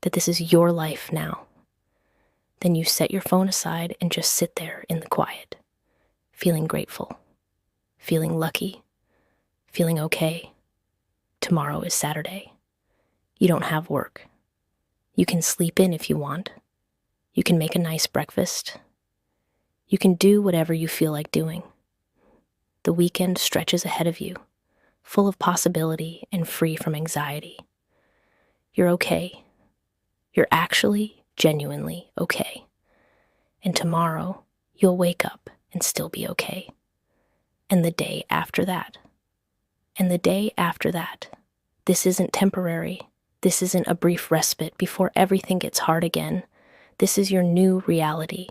that this is your life now. Then you set your phone aside and just sit there in the quiet, feeling grateful, feeling lucky, feeling okay. Tomorrow is Saturday. You don't have work. You can sleep in if you want. You can make a nice breakfast. You can do whatever you feel like doing. The weekend stretches ahead of you, full of possibility and free from anxiety. You're okay. You're actually, genuinely okay. And tomorrow, you'll wake up and still be okay. And the day after that. And the day after that. This isn't temporary. This isn't a brief respite before everything gets hard again. This is your new reality.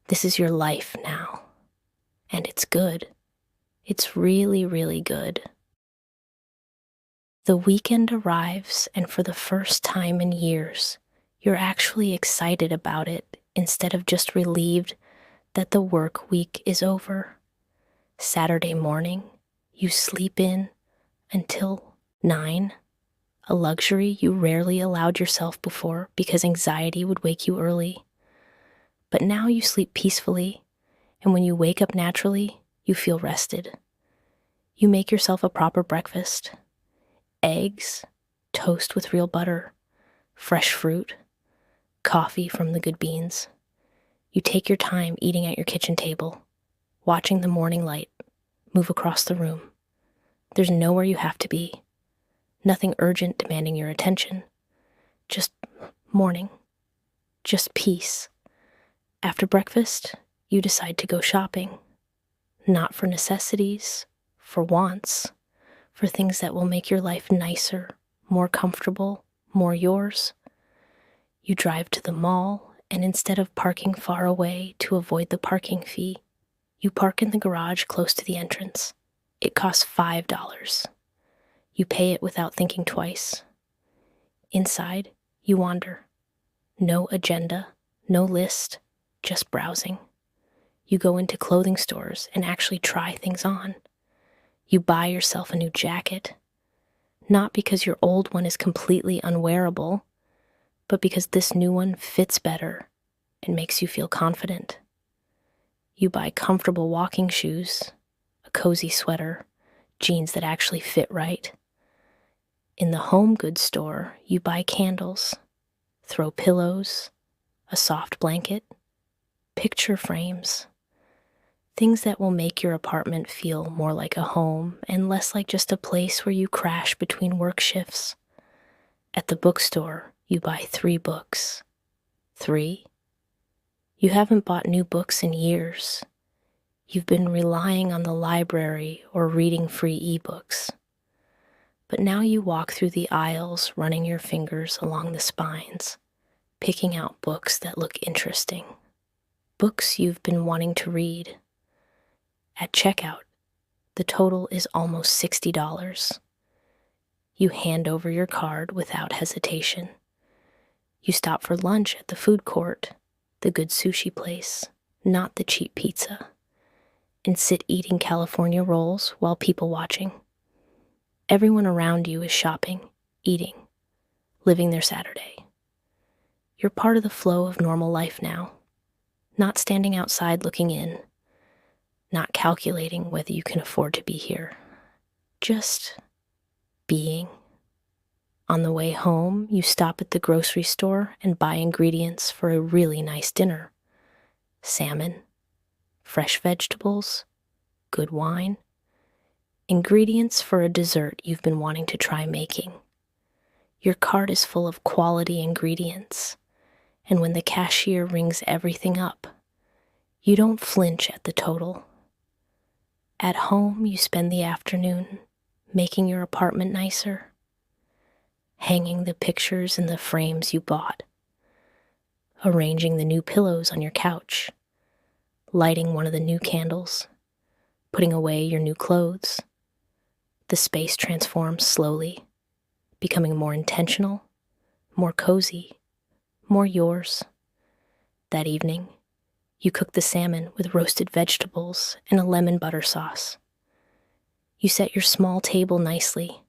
This is your life now. And it's good. It's really, really good. The weekend arrives, and for the first time in years, you're actually excited about it instead of just relieved that the work week is over. Saturday morning, you sleep in until 9, a luxury you rarely allowed yourself before because anxiety would wake you early. But now you sleep peacefully, and when you wake up naturally, you feel rested. You make yourself a proper breakfast. Eggs, toast with real butter, fresh fruit, coffee from the good beans. You take your time eating at your kitchen table, watching the morning light move across the room. There's nowhere you have to be. Nothing urgent demanding your attention. Just morning. Just peace. After breakfast, you decide to go shopping. Not for necessities, for wants, for things that will make your life nicer, more comfortable, more yours. You drive to the mall, and instead of parking far away to avoid the parking fee, you park in the garage close to the entrance. It costs $5. You pay it without thinking twice. Inside, you wander. No agenda, No list, just browsing. You go into clothing stores and actually try things on. You buy yourself a new jacket, not because your old one is completely unwearable, but because this new one fits better and makes you feel confident. You buy comfortable walking shoes, a cozy sweater, jeans that actually fit right. In the home goods store, you buy candles, throw pillows, a soft blanket, picture frames, things that will make your apartment feel more like a home and less like just a place where you crash between work shifts. At the bookstore, you buy 3 books. 3? You haven't bought new books in years. You've been relying on the library or reading free ebooks. But now you walk through the aisles, running your fingers along the spines, picking out books that look interesting. Books you've been wanting to read. At checkout, the total is almost $60. You hand over your card without hesitation. You stop for lunch at the food court, the good sushi place, not the cheap pizza, and sit eating California rolls while people watching. Everyone around you is shopping, eating, living their Saturday. You're part of the flow of normal life now, not standing outside looking in, not calculating whether you can afford to be here, just being. On the way home, you stop at the grocery store and buy ingredients for a really nice dinner. Salmon, fresh vegetables, good wine, ingredients for a dessert you've been wanting to try making. Your cart is full of quality ingredients, and when the cashier rings everything up, you don't flinch at the total. At home, you spend the afternoon making your apartment nicer, hanging the pictures in the frames you bought, arranging the new pillows on your couch, lighting one of the new candles, putting away your new clothes. The space transforms slowly, becoming more intentional, more cozy, more yours. That evening, you cook the salmon with roasted vegetables and a lemon butter sauce. You set your small table nicely,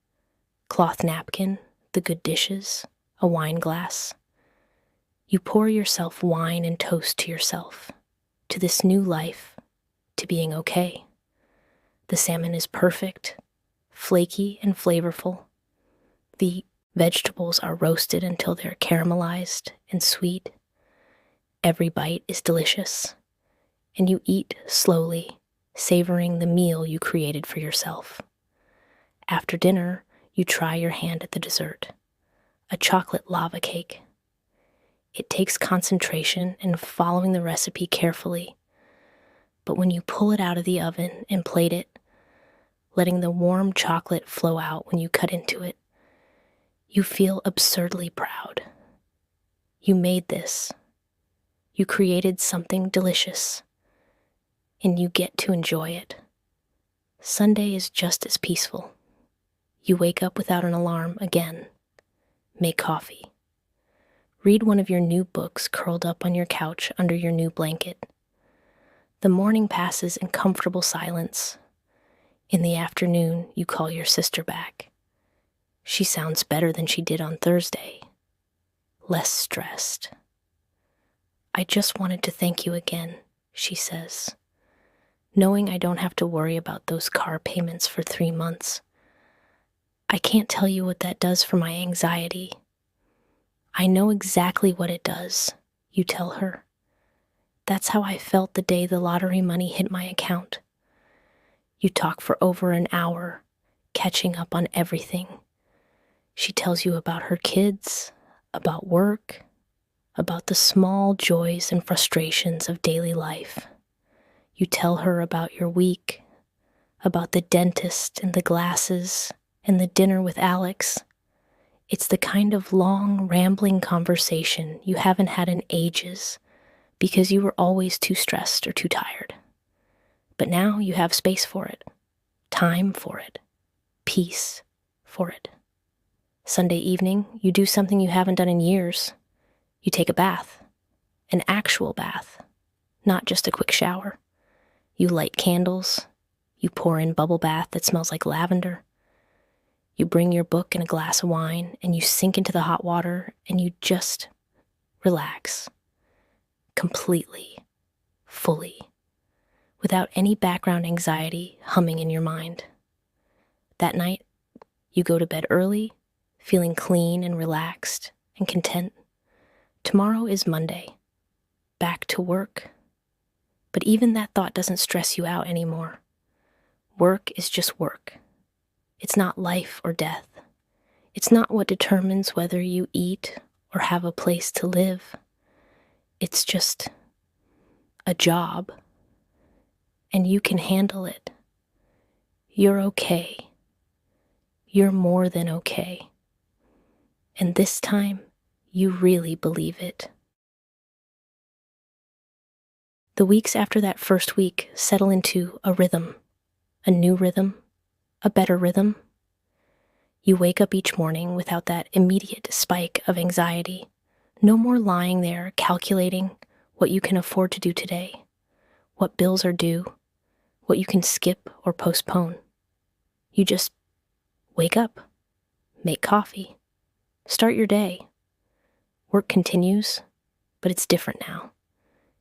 cloth napkin, the good dishes, a wine glass. You pour yourself wine and toast to yourself, to this new life, to being okay. The salmon is perfect, flaky and flavorful. The vegetables are roasted until they're caramelized and sweet. Every bite is delicious, and you eat slowly, savoring the meal you created for yourself. After dinner, you try your hand at the dessert, a chocolate lava cake. It takes concentration and following the recipe carefully, but when you pull it out of the oven and plate it, letting the warm chocolate flow out when you cut into it, you feel absurdly proud. You made this. You created something delicious, and you get to enjoy it. Sunday is just as peaceful. You wake up without an alarm again. Make coffee. Read one of your new books curled up on your couch under your new blanket. The morning passes in comfortable silence. In the afternoon, you call your sister back. She sounds better than she did on Thursday. Less stressed. I just wanted to thank you again, she says. Knowing I don't have to worry about those car payments for 3 months. I can't tell you what that does for my anxiety. I know exactly what it does, you tell her. That's how I felt the day the lottery money hit my account. You talk for over an hour, catching up on everything. She tells you about her kids, about work, about the small joys and frustrations of daily life. You tell her about your week, about the dentist and the glasses and the dinner with Alex. It's the kind of long, rambling conversation you haven't had in ages because you were always too stressed or too tired. But now you have space for it, time for it, peace for it. Sunday evening, you do something you haven't done in years. You take a bath. an actual bath, not just a quick shower. You light candles, you pour in bubble bath that smells like lavender. You bring your book and a glass of wine, and you sink into the hot water, and you just relax. Completely, fully, without any background anxiety humming in your mind. That night, you go to bed early, feeling clean and relaxed and content. Tomorrow is Monday. Back to work. But even that thought doesn't stress you out anymore. Work is just work. It's not life or death. It's not what determines whether you eat or have a place to live. It's just a job. And you can handle it. You're okay. You're more than okay. And this time, you really believe it. The weeks after that first week settle into a rhythm, a new rhythm, a better rhythm. You wake up each morning without that immediate spike of anxiety. No more lying there calculating what you can afford to do today, what bills are due, what you can skip or postpone. You just wake up, make coffee, start your day. Work continues, but it's different now.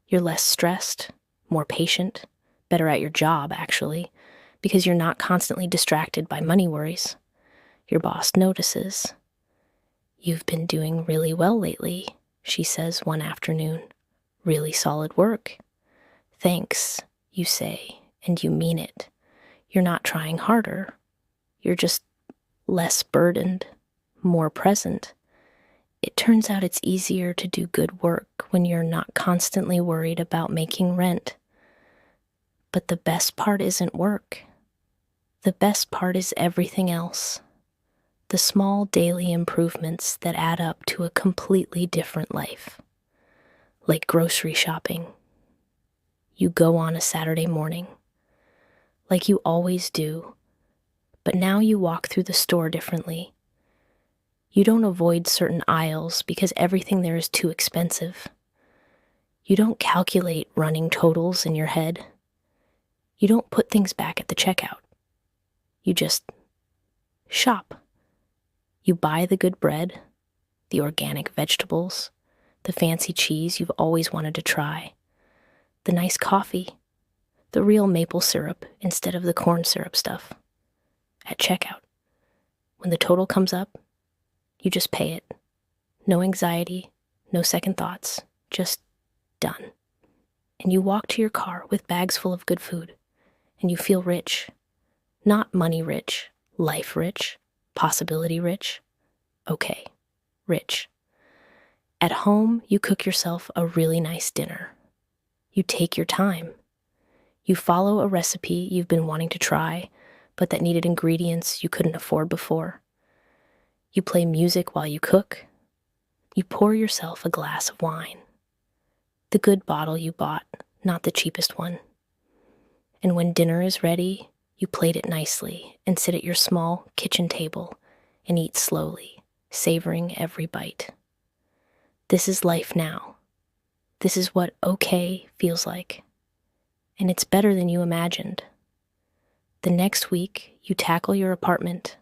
You're less stressed, more patient, better at your job, actually, because you're not constantly distracted by money worries. Your boss notices. "You've been doing really well lately," she says one afternoon. "Really solid work." "Thanks," you say, and you mean it. You're not trying harder. You're just less burdened, more present. It turns out it's easier to do good work when you're not constantly worried about making rent. But the best part isn't work. The best part is everything else. The small daily improvements that add up to a completely different life. Like grocery shopping. You go on a Saturday morning, like you always do, but now you walk through the store differently. You don't avoid certain aisles because everything there is too expensive. You don't calculate running totals in your head. You don't put things back at the checkout. You just shop. You buy the good bread, the organic vegetables, the fancy cheese you've always wanted to try, the nice coffee, the real maple syrup instead of the corn syrup stuff. At checkout, when the total comes up, you just pay it. No anxiety, no second thoughts, just done. And you walk to your car with bags full of good food, and you feel rich. Not money rich, life rich, possibility rich. Okay, rich. At home, you cook yourself a really nice dinner. You take your time. You follow a recipe you've been wanting to try, but that needed ingredients you couldn't afford before. You play music while you cook. You pour yourself a glass of wine. The good bottle you bought, not the cheapest one. And when dinner is ready, you plate it nicely and sit at your small kitchen table and eat slowly, savoring every bite. This is life now. This is what okay feels like. And it's better than you imagined. The next week, you tackle your apartment,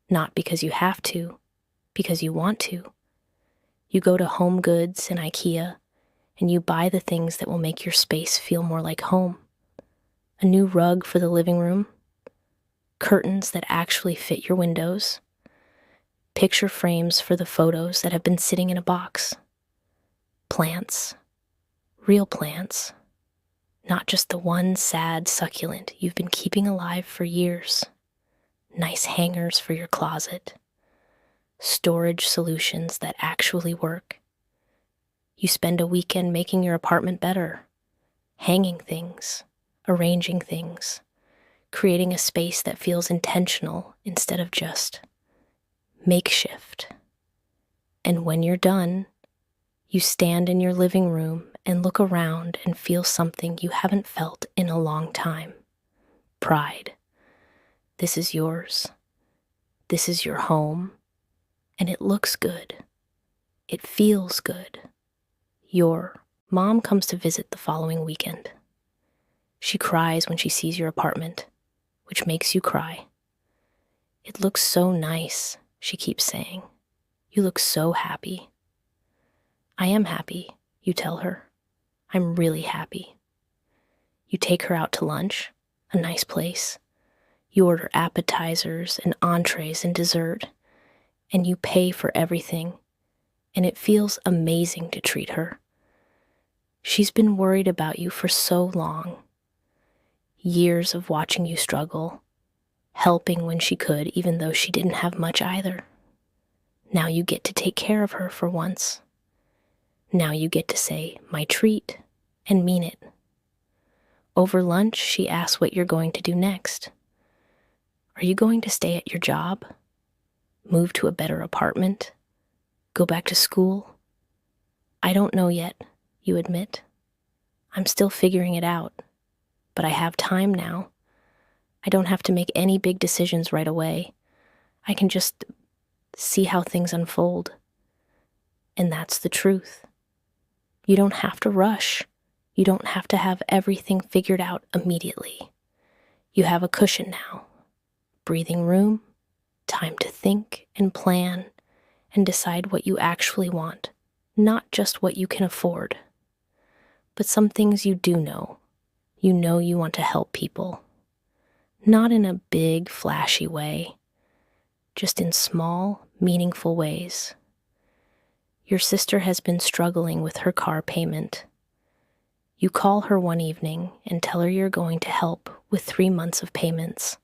not because you have to, because you want to. You go to Home Goods and IKEA, and you buy the things that will make your space feel more like home. A new rug for the living room, curtains that actually fit your windows, picture frames for the photos that have been sitting in a box, plants, real plants, not just the one sad succulent you've been keeping alive for years, nice hangers for your closet, storage solutions that actually work. You spend a weekend making your apartment better, hanging things, arranging things, creating a space that feels intentional instead of just makeshift. And when you're done, you stand in your living room and look around and feel something you haven't felt in a long time. Pride. This is yours. This is your home. And it looks good. It feels good. You're Mom comes to visit the following weekend. She cries when she sees your apartment, which makes you cry. It looks so nice, she keeps saying. You look so happy. I am happy, you tell her. I'm really happy. You take her out to lunch, a nice place. You order appetizers and entrees and dessert, and you pay for everything, and it feels amazing to treat her. She's been worried about you for so long. Years of watching you struggle, helping when she could, even though she didn't have much either. Now you get to take care of her for once. Now you get to say, my treat, and mean it. Over lunch, she asks what you're going to do next. Are you going to stay at your job? Move to a better apartment? Go back to school? I don't know yet, you admit. I'm still figuring it out, but I have time now. I don't have to make any big decisions right away. I can just see how things unfold. And that's the truth. You don't have to rush. You don't have to have everything figured out immediately. You have a cushion now. Breathing room, time to think and plan and decide what you actually want, not just what you can afford. But some things you do know. You know you want to help people. Not in a big, flashy way, just in small, meaningful ways. Your sister has been struggling with her car payment. You call her one evening and tell her you're going to help with 3 months of payments.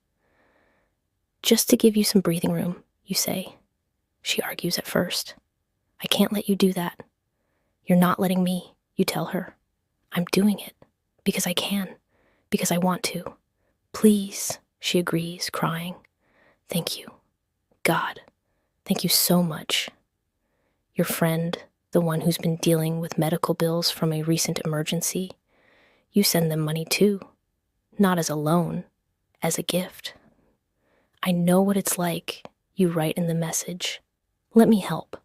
Just to give you some breathing room, you say. She argues at first. I can't let you do that. You're not letting me, you tell her. I'm doing it because I can, because I want to. Please, she agrees, crying. Thank you. God, thank you so much. Your friend, the one who's been dealing with medical bills from a recent emergency, you send them money too, not as a loan, as a gift. I know what it's like, you write in the message. Let me help.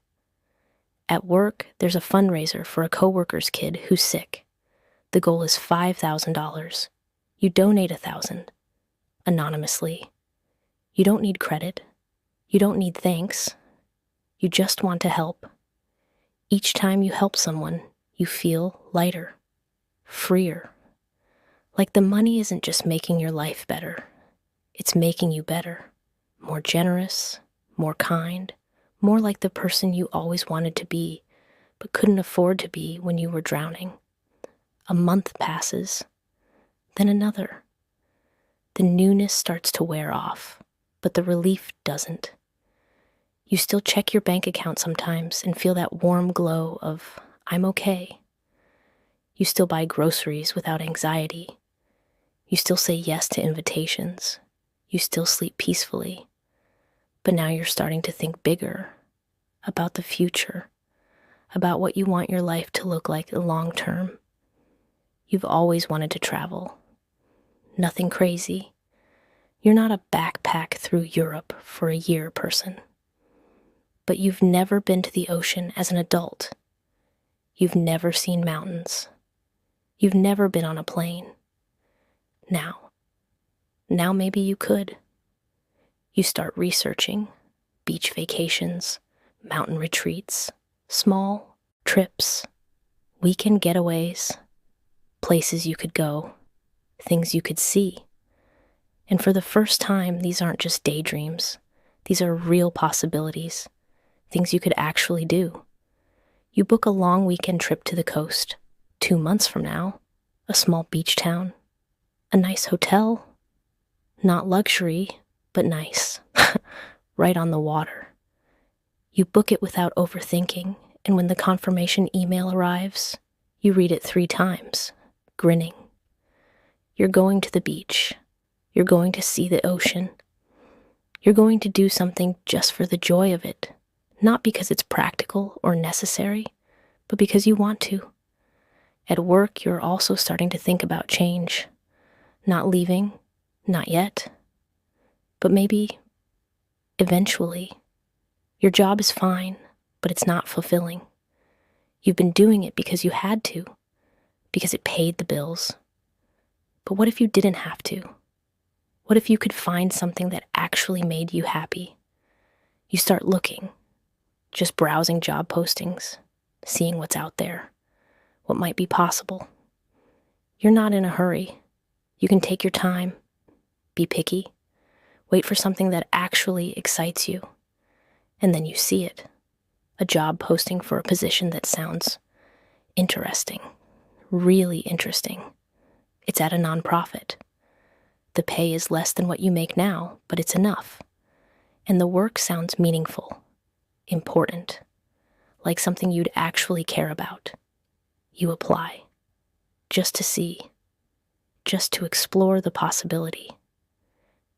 At work, there's a fundraiser for a coworker's kid who's sick. The goal is $5,000. You donate $1,000, anonymously. You don't need credit. You don't need thanks. You just want to help. Each time you help someone, you feel lighter, freer. Like the money isn't just making your life better. It's making you better, more generous, more kind, more like the person you always wanted to be, but couldn't afford to be when you were drowning. A month passes, then another. The newness starts to wear off, but the relief doesn't. You still check your bank account sometimes and feel that warm glow of, I'm okay. You still buy groceries without anxiety. You still say yes to invitations. You still sleep peacefully. But now you're starting to think bigger, about the future, about what you want your life to look like long term. You've always wanted to travel. Nothing crazy. You're not a backpack through Europe for a year person. But you've never been to the ocean as an adult. You've never seen mountains. You've never been on a plane. Now maybe you could. You start researching beach vacations, mountain retreats, small trips, weekend getaways, places you could go, things you could see. And for the first time, these aren't just daydreams. These are real possibilities, things you could actually do. You book a long weekend trip to the coast, 2 months from now, a small beach town, a nice hotel, not luxury, but nice, right on the water. You book it without overthinking, and when the confirmation email arrives, you read it 3 times, grinning. You're going to the beach. You're going to see the ocean. You're going to do something just for the joy of it, not because it's practical or necessary, but because you want to. At work, you're also starting to think about change. Not leaving, not yet, but maybe, eventually. Your job is fine, but it's not fulfilling. You've been doing it because you had to, because it paid the bills. But what if you didn't have to? What if you could find something that actually made you happy? You start looking, just browsing job postings, seeing what's out there, what might be possible. You're not in a hurry. You can take your time, be picky, wait for something that actually excites you, and then you see it. A job posting for a position that sounds interesting, really interesting. It's at a nonprofit. The pay is less than what you make now, but it's enough. And the work sounds meaningful, important, like something you'd actually care about. You apply, just to see, just to explore the possibility.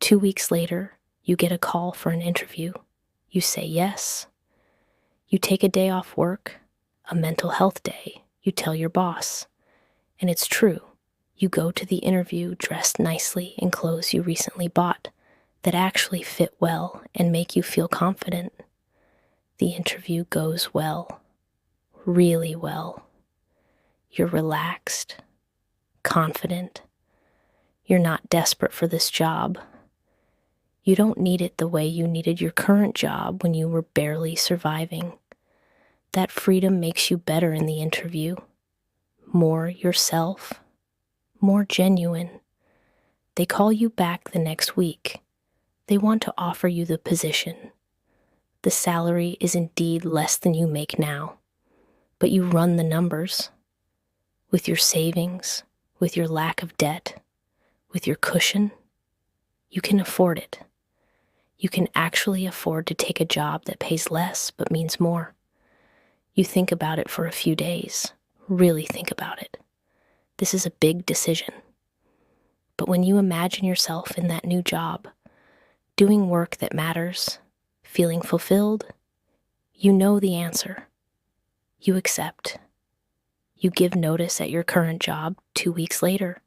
2 weeks later, you get a call for an interview. You say yes. You take a day off work, a mental health day. You tell your boss. And it's true. You go to the interview dressed nicely in clothes you recently bought that actually fit well and make you feel confident. The interview goes well, really well. You're relaxed, confident. You're not desperate for this job. You don't need it the way you needed your current job when you were barely surviving. That freedom makes you better in the interview, more yourself, more genuine. They call you back the next week. They want to offer you the position. The salary is indeed less than you make now, but you run the numbers. With your savings, with your lack of debt, with your cushion, you can afford it. You can actually afford to take a job that pays less but means more. You think about it for a few days, really think about it. This is a big decision. But when you imagine yourself in that new job, doing work that matters, feeling fulfilled, you know the answer. You accept. You give notice at your current job 2 weeks later.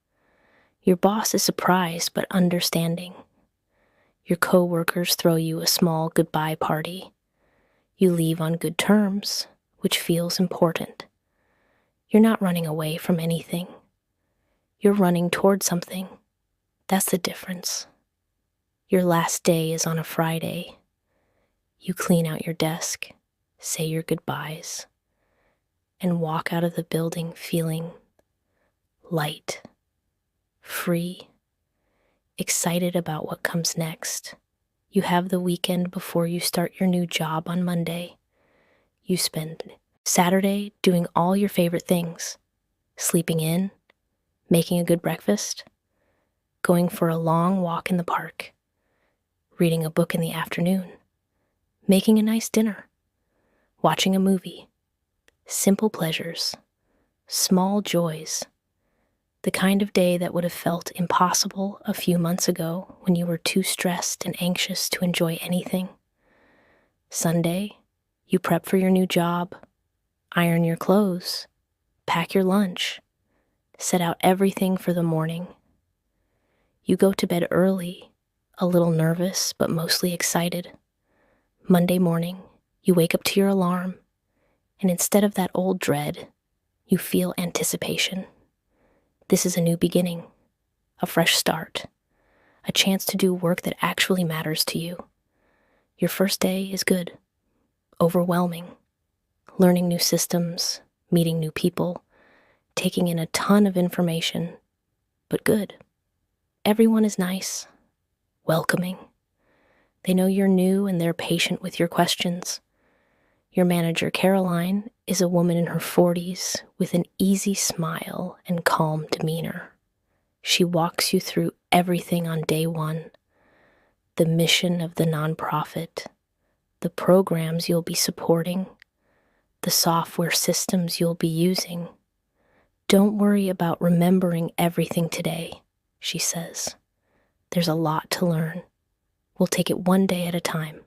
Your boss is surprised but understanding. Your coworkers throw you a small goodbye party. You leave on good terms, which feels important. You're not running away from anything. You're running toward something. That's the difference. Your last day is on a Friday. You clean out your desk, say your goodbyes, and walk out of the building feeling light, free, excited about what comes next. You have the weekend before you start your new job on Monday. You spend Saturday doing all your favorite things, sleeping in, making a good breakfast, going for a long walk in the park, reading a book in the afternoon, making a nice dinner, watching a movie. Simple pleasures, small joys, the kind of day that would have felt impossible a few months ago when you were too stressed and anxious to enjoy anything. Sunday, you prep for your new job, iron your clothes, pack your lunch, set out everything for the morning. You go to bed early, a little nervous but mostly excited. Monday morning, you wake up to your alarm, and instead of that old dread, you feel anticipation. This is a new beginning, a fresh start, a chance to do work that actually matters to you. Your first day is good, overwhelming, learning new systems, meeting new people, taking in a ton of information, but good. Everyone is nice, welcoming. They know you're new and they're patient with your questions. Your manager, Caroline, is a woman in her 40s with an easy smile and calm demeanor. She walks you through everything on day one, the mission of the nonprofit, the programs you'll be supporting, the software systems you'll be using. Don't worry about remembering everything today, she says. There's a lot to learn. We'll take it one day at a time.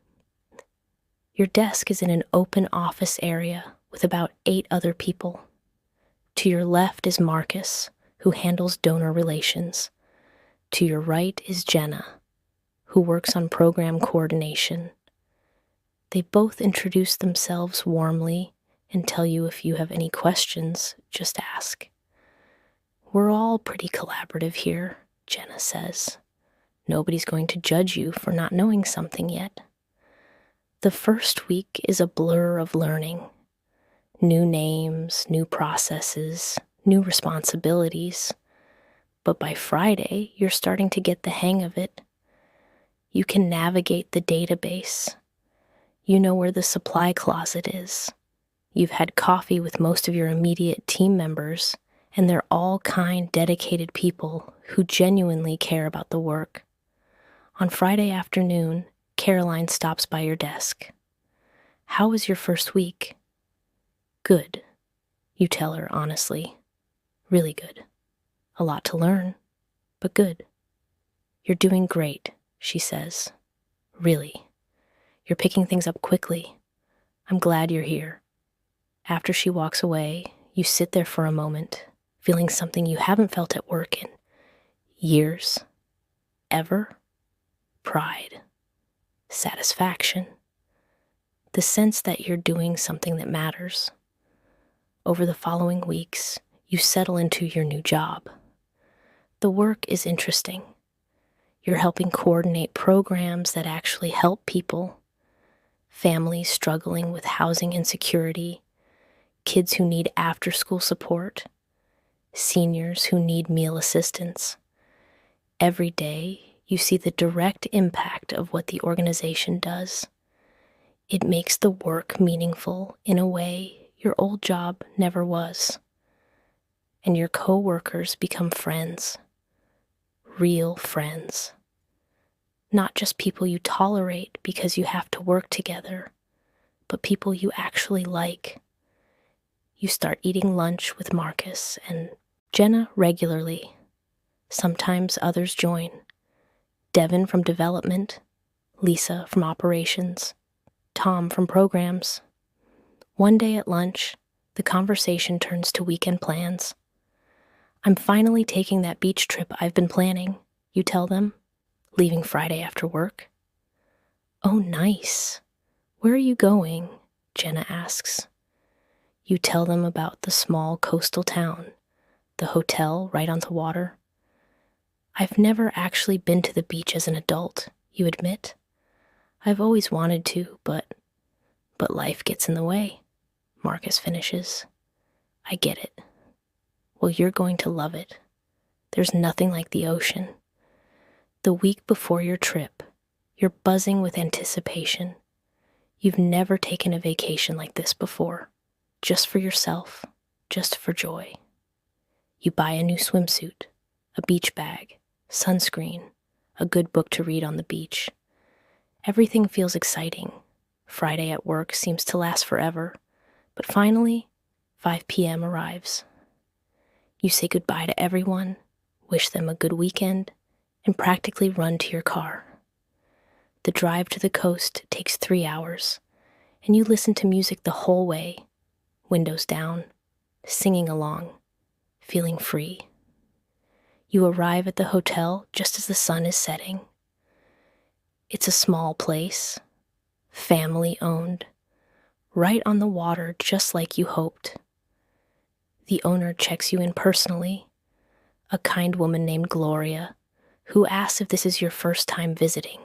Your desk is in an open office area with about 8 other people. To your left is Marcus, who handles donor relations. To your right is Jenna, who works on program coordination. They both introduce themselves warmly and tell you if you have any questions, just ask. We're all pretty collaborative here, Jenna says. Nobody's going to judge you for not knowing something yet. The first week is a blur of learning. New names, new processes, new responsibilities. But by Friday, you're starting to get the hang of it. You can navigate the database. You know where the supply closet is. You've had coffee with most of your immediate team members, and they're all kind, dedicated people who genuinely care about the work. On Friday afternoon, Caroline stops by your desk. How was your first week? Good, you tell her honestly. Really good. A lot to learn, but good. You're doing great, she says. Really. You're picking things up quickly. I'm glad you're here. After she walks away, you sit there for a moment, feeling something you haven't felt at work in years, ever. Pride, satisfaction, the sense that you're doing something that matters. Over the following weeks, you settle into your new job. The work is interesting. You're helping coordinate programs that actually help people, families struggling with housing insecurity, kids who need after-school support, seniors who need meal assistance. Every day, you see the direct impact of what the organization does. It makes the work meaningful in a way your old job never was. And your co-workers become friends. Real friends. Not just people you tolerate because you have to work together, but people you actually like. You start eating lunch with Marcus and Jenna regularly. Sometimes others join. Devin from development, Lisa from operations, Tom from programs. One day at lunch, the conversation turns to weekend plans. I'm finally taking that beach trip I've been planning, you tell them, leaving Friday after work. Oh, nice. Where are you going? Jenna asks. You tell them about the small coastal town, the hotel right on the water. I've never actually been to the beach as an adult, you admit. I've always wanted to, but life gets in the way, Marcus finishes. I get it. Well, you're going to love it. There's nothing like the ocean. The week before your trip, you're buzzing with anticipation. You've never taken a vacation like this before, just for yourself, just for joy. You buy a new swimsuit, a beach bag, sunscreen, a good book to read on the beach. Everything feels exciting. Friday at work seems to last forever, but finally, 5 p.m. arrives. You say goodbye to everyone, wish them a good weekend, and practically run to your car. The drive to the coast takes 3 hours, and you listen to music the whole way, windows down, singing along, feeling free. You arrive at the hotel just as the sun is setting. It's a small place, family-owned, right on the water just like you hoped. The owner checks you in personally, a kind woman named Gloria, who asks if this is your first time visiting.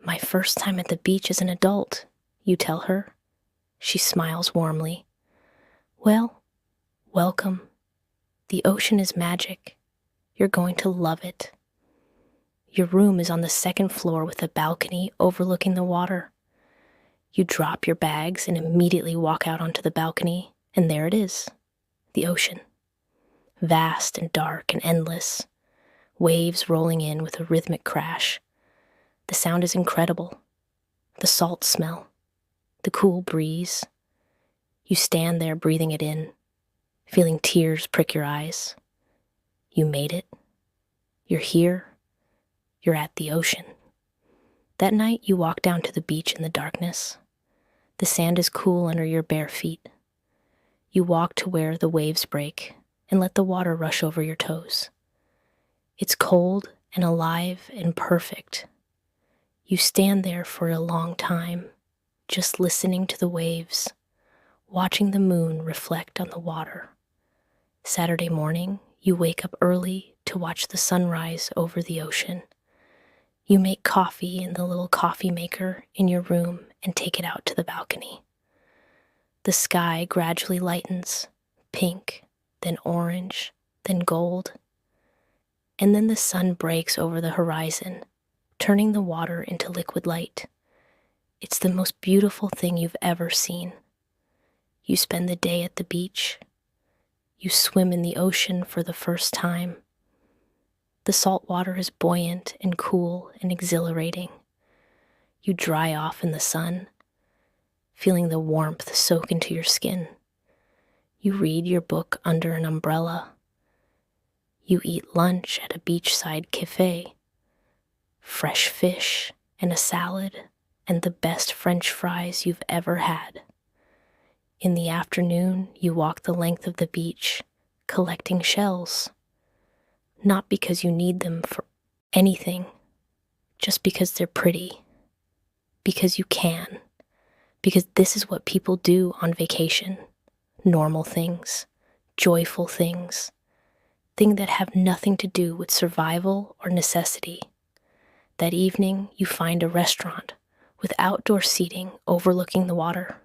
My first time at the beach as an adult, you tell her. She smiles warmly. Well, welcome. The ocean is magic. You're going to love it. Your room is on the second floor with a balcony overlooking the water. You drop your bags and immediately walk out onto the balcony, and there it is, the ocean. Vast and dark and endless, waves rolling in with a rhythmic crash. The sound is incredible. The salt smell, the cool breeze. You stand there breathing it in, feeling tears prick your eyes. You made it. You're here. You're at the ocean. That night, you walk down to the beach in the darkness. The sand is cool under your bare feet. You walk to where the waves break and let the water rush over your toes. It's cold and alive and perfect. You stand there for a long time, just listening to the waves, watching the moon reflect on the water, Saturday morning, you wake up early to watch the sunrise over the ocean. You make coffee in the little coffee maker in your room and take it out to the balcony. The sky gradually lightens, pink, then orange, then gold. And then the sun breaks over the horizon, turning the water into liquid light. It's the most beautiful thing you've ever seen. You spend the day at the beach. You swim in the ocean for the first time. The salt water is buoyant and cool and exhilarating. You dry off in the sun, feeling the warmth soak into your skin. You read your book under an umbrella. You eat lunch at a beachside cafe. Fresh fish and a salad and the best French fries you've ever had. In the afternoon, you walk the length of the beach, collecting shells. Not because you need them for anything, just because they're pretty. Because you can. Because this is what people do on vacation. Normal things, joyful things, things that have nothing to do with survival or necessity. That evening, you find a restaurant with outdoor seating overlooking the water.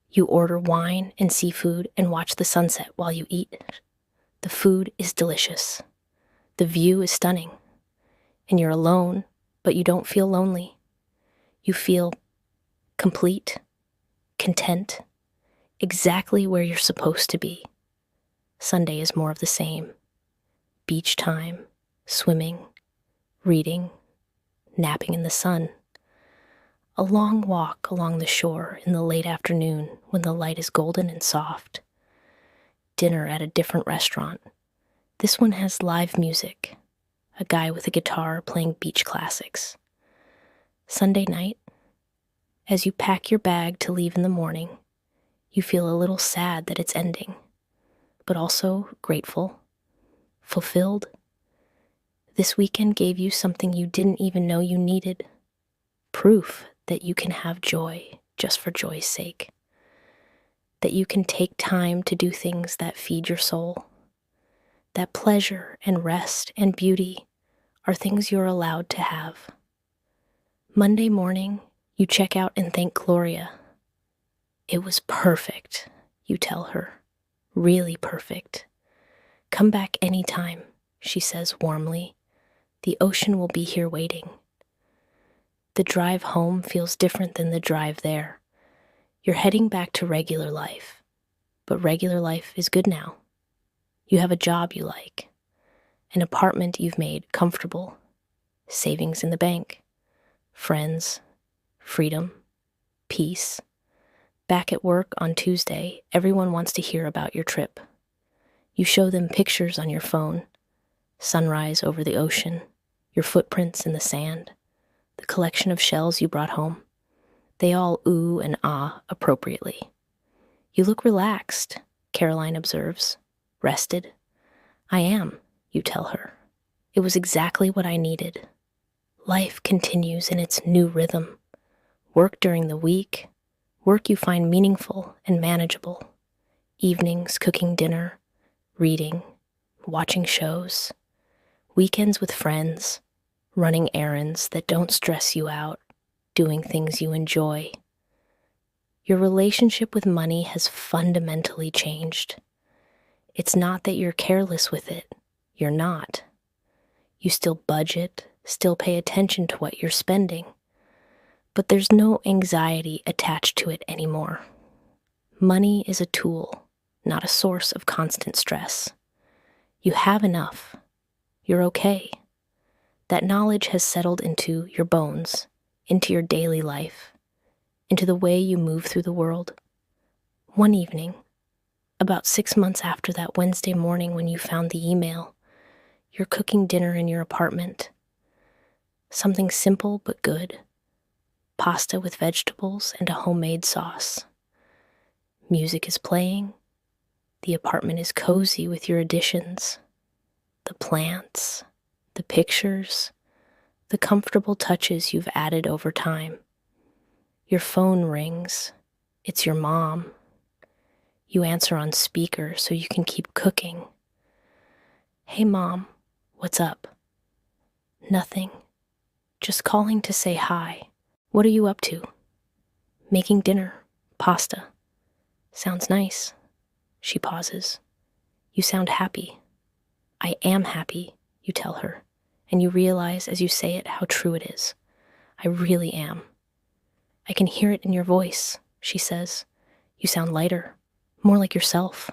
You order wine and seafood and watch the sunset while you eat. The food is delicious. The view is stunning. And you're alone, but you don't feel lonely. You feel complete, content, exactly where you're supposed to be. Sunday is more of the same. Beach time, swimming, reading, napping in the sun. A long walk along the shore in the late afternoon when the light is golden and soft. Dinner at a different restaurant. This one has live music, a guy with a guitar playing beach classics. Sunday night, as you pack your bag to leave in the morning, you feel a little sad that it's ending, but also grateful, fulfilled. This weekend gave you something you didn't even know you needed. Proof that you can have joy just for joy's sake. That you can take time to do things that feed your soul. That pleasure and rest and beauty are things you're allowed to have. Monday morning, you check out and thank Gloria. It was perfect, you tell her. Really perfect. Come back anytime, she says warmly. The ocean will be here waiting. The drive home feels different than the drive there. You're heading back to regular life, but regular life is good now. You have a job you like, an apartment you've made comfortable, savings in the bank, friends, freedom, peace. Back at work on Tuesday, everyone wants to hear about your trip. You show them pictures on your phone, sunrise over the ocean, your footprints in the sand, the collection of shells you brought home. They all ooh and ah appropriately. You look relaxed, Caroline observes. Rested. I am, you tell her. It was exactly what I needed. Life continues in its new rhythm. Work during the week, work you find meaningful and manageable. Evenings cooking dinner, reading, watching shows. Weekends with friends, running errands that don't stress you out, doing things you enjoy. Your relationship with money has fundamentally changed. It's not that you're careless with it. You're not. You still budget, still pay attention to what you're spending. But there's no anxiety attached to it anymore. Money is a tool, not a source of constant stress. You have enough. You're okay. That knowledge has settled into your bones, into your daily life, into the way you move through the world. One evening, about 6 months after that Wednesday morning when you found the email, you're cooking dinner in your apartment. Something simple but good. Pasta with vegetables and a homemade sauce. Music is playing. The apartment is cozy with your additions. The plants, the pictures, the comfortable touches you've added over time. Your phone rings. It's your mom. You answer on speaker so you can keep cooking. Hey, Mom, what's up? Nothing. Just calling to say hi. What are you up to? Making dinner. Pasta. Sounds nice. She pauses. You sound happy. I am happy, you tell her, and you realize as you say it how true it is. I really am. I can hear it in your voice, she says. You sound lighter, more like yourself.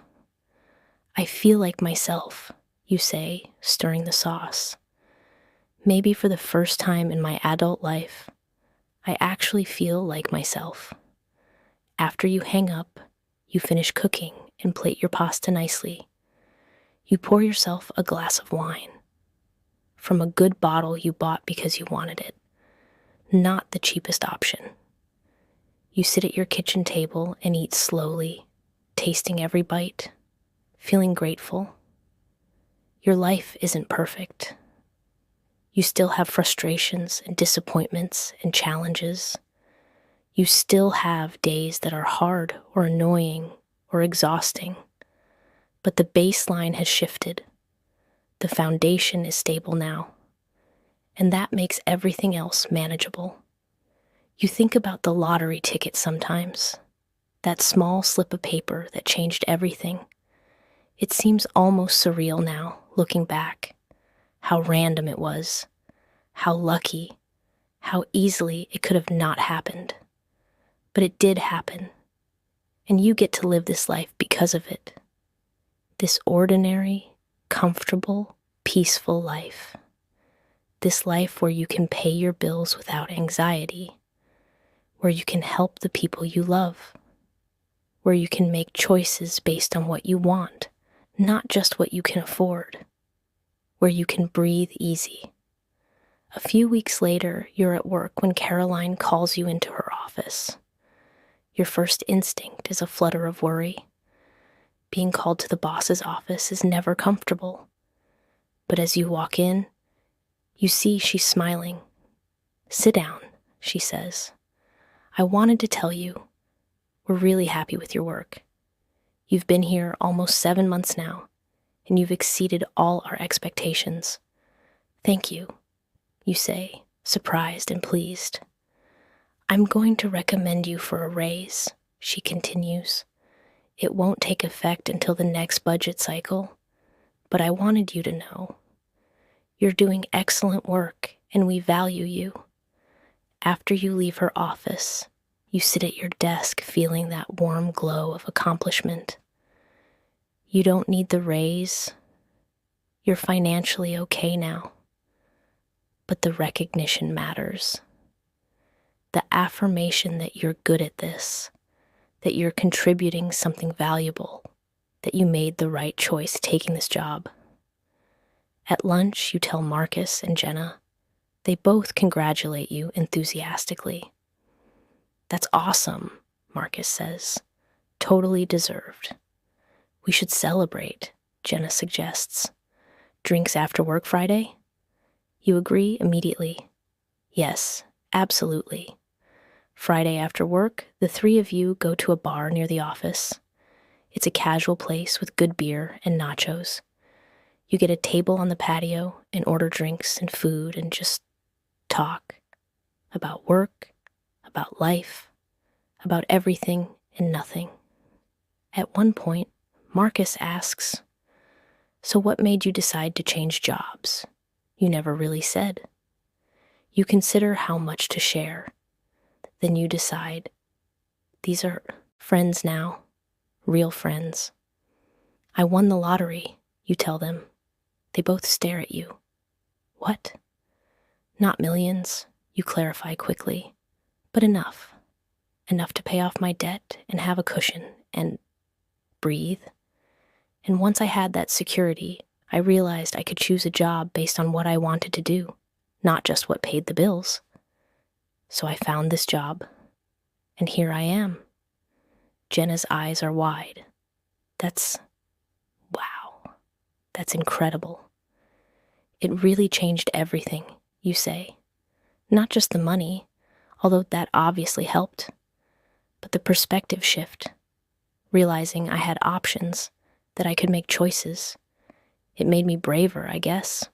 I feel like myself, you say, stirring the sauce. Maybe for the first time in my adult life, I actually feel like myself. After you hang up, you finish cooking and plate your pasta nicely. You pour yourself a glass of wine from a good bottle you bought because you wanted it, not the cheapest option. You sit at your kitchen table and eat slowly, tasting every bite, feeling grateful. Your life isn't perfect. You still have frustrations and disappointments and challenges. You still have days that are hard or annoying or exhausting. But the baseline has shifted. The foundation is stable now. And that makes everything else manageable. You think about the lottery ticket sometimes. That small slip of paper that changed everything. It seems almost surreal now, looking back. How random it was. How lucky. How easily it could have not happened. But it did happen. And you get to live this life because of it. This ordinary, comfortable, peaceful life. This life where you can pay your bills without anxiety. Where you can help the people you love. Where you can make choices based on what you want, not just what you can afford. Where you can breathe easy. A few weeks later, you're at work when Caroline calls you into her office. Your first instinct is a flutter of worry. Being called to the boss's office is never comfortable. But as you walk in, you see she's smiling. Sit down, she says. I wanted to tell you, we're really happy with your work. You've been here almost 7 months now, and you've exceeded all our expectations. Thank you, you say, surprised and pleased. I'm going to recommend you for a raise, she continues. It won't take effect until the next budget cycle, but I wanted you to know. You're doing excellent work, and we value you. After you leave her office, you sit at your desk feeling that warm glow of accomplishment. You don't need the raise. You're financially okay now. But the recognition matters. The affirmation that you're good at this, that you're contributing something valuable, that you made the right choice taking this job. At lunch, you tell Marcus and Jenna. They both congratulate you enthusiastically. That's awesome, Marcus says. Totally deserved. We should celebrate, Jenna suggests. Drinks after work Friday? You agree immediately. Yes, absolutely. Friday after work, the three of you go to a bar near the office. It's a casual place with good beer and nachos. You get a table on the patio and order drinks and food and just talk about work, about life, about everything and nothing. At one point, Marcus asks, "So what made you decide to change jobs? You never really said." You consider how much to share. Then you decide, these are friends now, real friends. I won the lottery, you tell them. They both stare at you. What? Not millions, you clarify quickly, but enough. Enough to pay off my debt and have a cushion and breathe. And once I had that security, I realized I could choose a job based on what I wanted to do, not just what paid the bills. So I found this job, and here I am. Jenna's eyes are wide. Wow. That's incredible. It really changed everything, you say. Not just the money, although that obviously helped, but the perspective shift. realizing I had options, that I could make choices. It made me braver, I guess.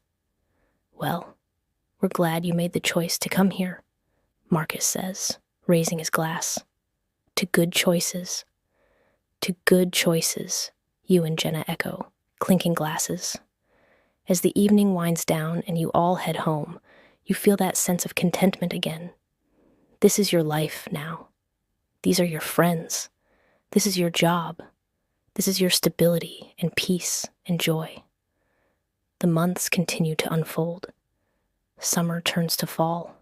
Well, we're glad you made the choice to come here, Marcus says, raising his glass. To good choices. To good choices, you and Jenna echo, clinking glasses. As the evening winds down and you all head home, you feel that sense of contentment again. This is your life now. These are your friends. This is your job. This is your stability and peace and joy. The months continue to unfold. Summer turns to fall.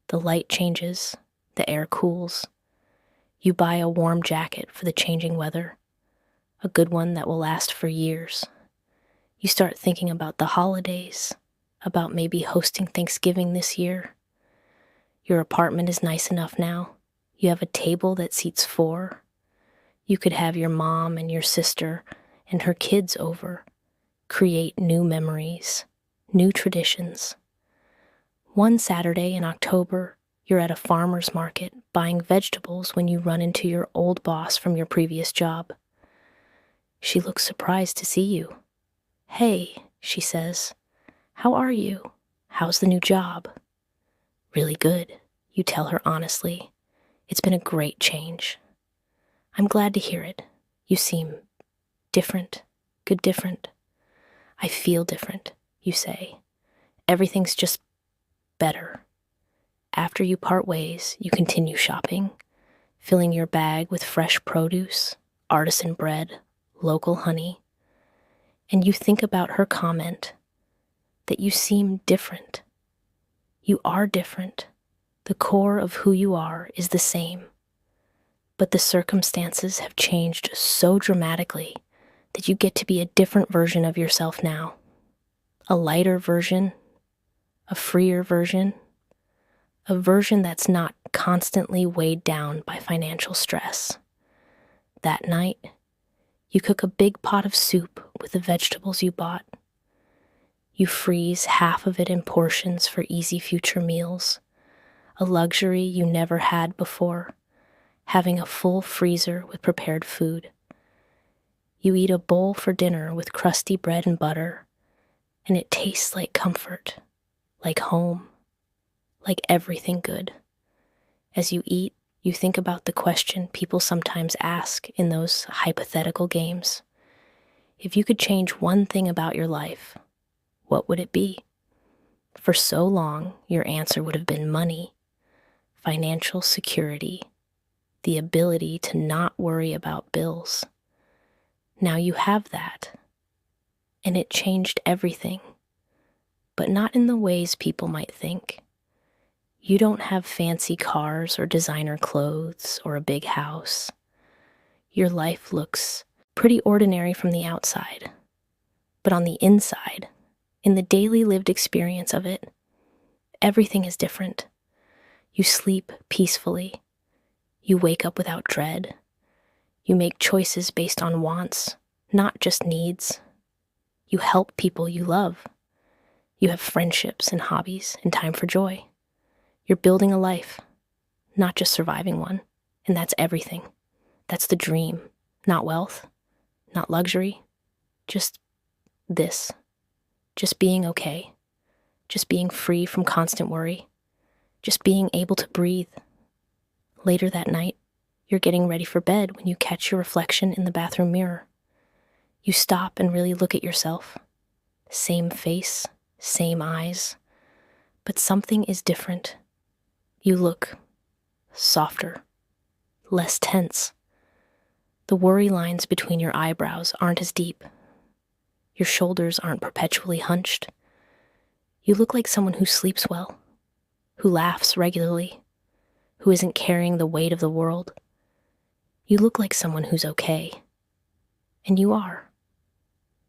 The light changes. The air cools. You buy a warm jacket for the changing weather, a good one that will last for years. You start thinking about the holidays, about maybe hosting Thanksgiving this year. Your apartment is nice enough now. You have a table that seats 4. You could have your mom and your sister and her kids over, create new memories, new traditions. One Saturday in October, you're at a farmer's market buying vegetables when you run into your old boss from your previous job. She looks surprised to see you. "Hey," she says, "how are you? How's the new job?" "Really good," you tell her honestly. "It's been a great change." "I'm glad to hear it. You seem different, good different." "I feel different," you say. "Everything's just better." After you part ways, you continue shopping, filling your bag with fresh produce, artisan bread, local honey. And you think about her comment that you seem different. You are different. The core of who you are is the same. But the circumstances have changed so dramatically that you get to be a different version of yourself now. A lighter version, a freer version, a version that's not constantly weighed down by financial stress. That night, you cook a big pot of soup with the vegetables you bought. You freeze half of it in portions for easy future meals, a luxury you never had before, having a full freezer with prepared food. You eat a bowl for dinner with crusty bread and butter, and it tastes like comfort, like home, like everything good. As you eat, you think about the question people sometimes ask in those hypothetical games. If you could change one thing about your life, what would it be? For so long, your answer would have been money, financial security, the ability to not worry about bills. Now you have that, and it changed everything, but not in the ways people might think. You don't have fancy cars or designer clothes or a big house. Your life looks pretty ordinary from the outside, but on the inside, in the daily lived experience of it, everything is different. You sleep peacefully. You wake up without dread. You make choices based on wants, not just needs. You help people you love. You have friendships and hobbies and time for joy. You're building a life, not just surviving one, and that's everything. That's the dream, not wealth, not luxury, just this. Just being okay, just being free from constant worry, just being able to breathe. Later that night, you're getting ready for bed when you catch your reflection in the bathroom mirror. You stop and really look at yourself. Same face, same eyes, but something is different. You look softer, less tense. The worry lines between your eyebrows aren't as deep. Your shoulders aren't perpetually hunched. You look like someone who sleeps well, who laughs regularly, who isn't carrying the weight of the world. You look like someone who's okay. And you are.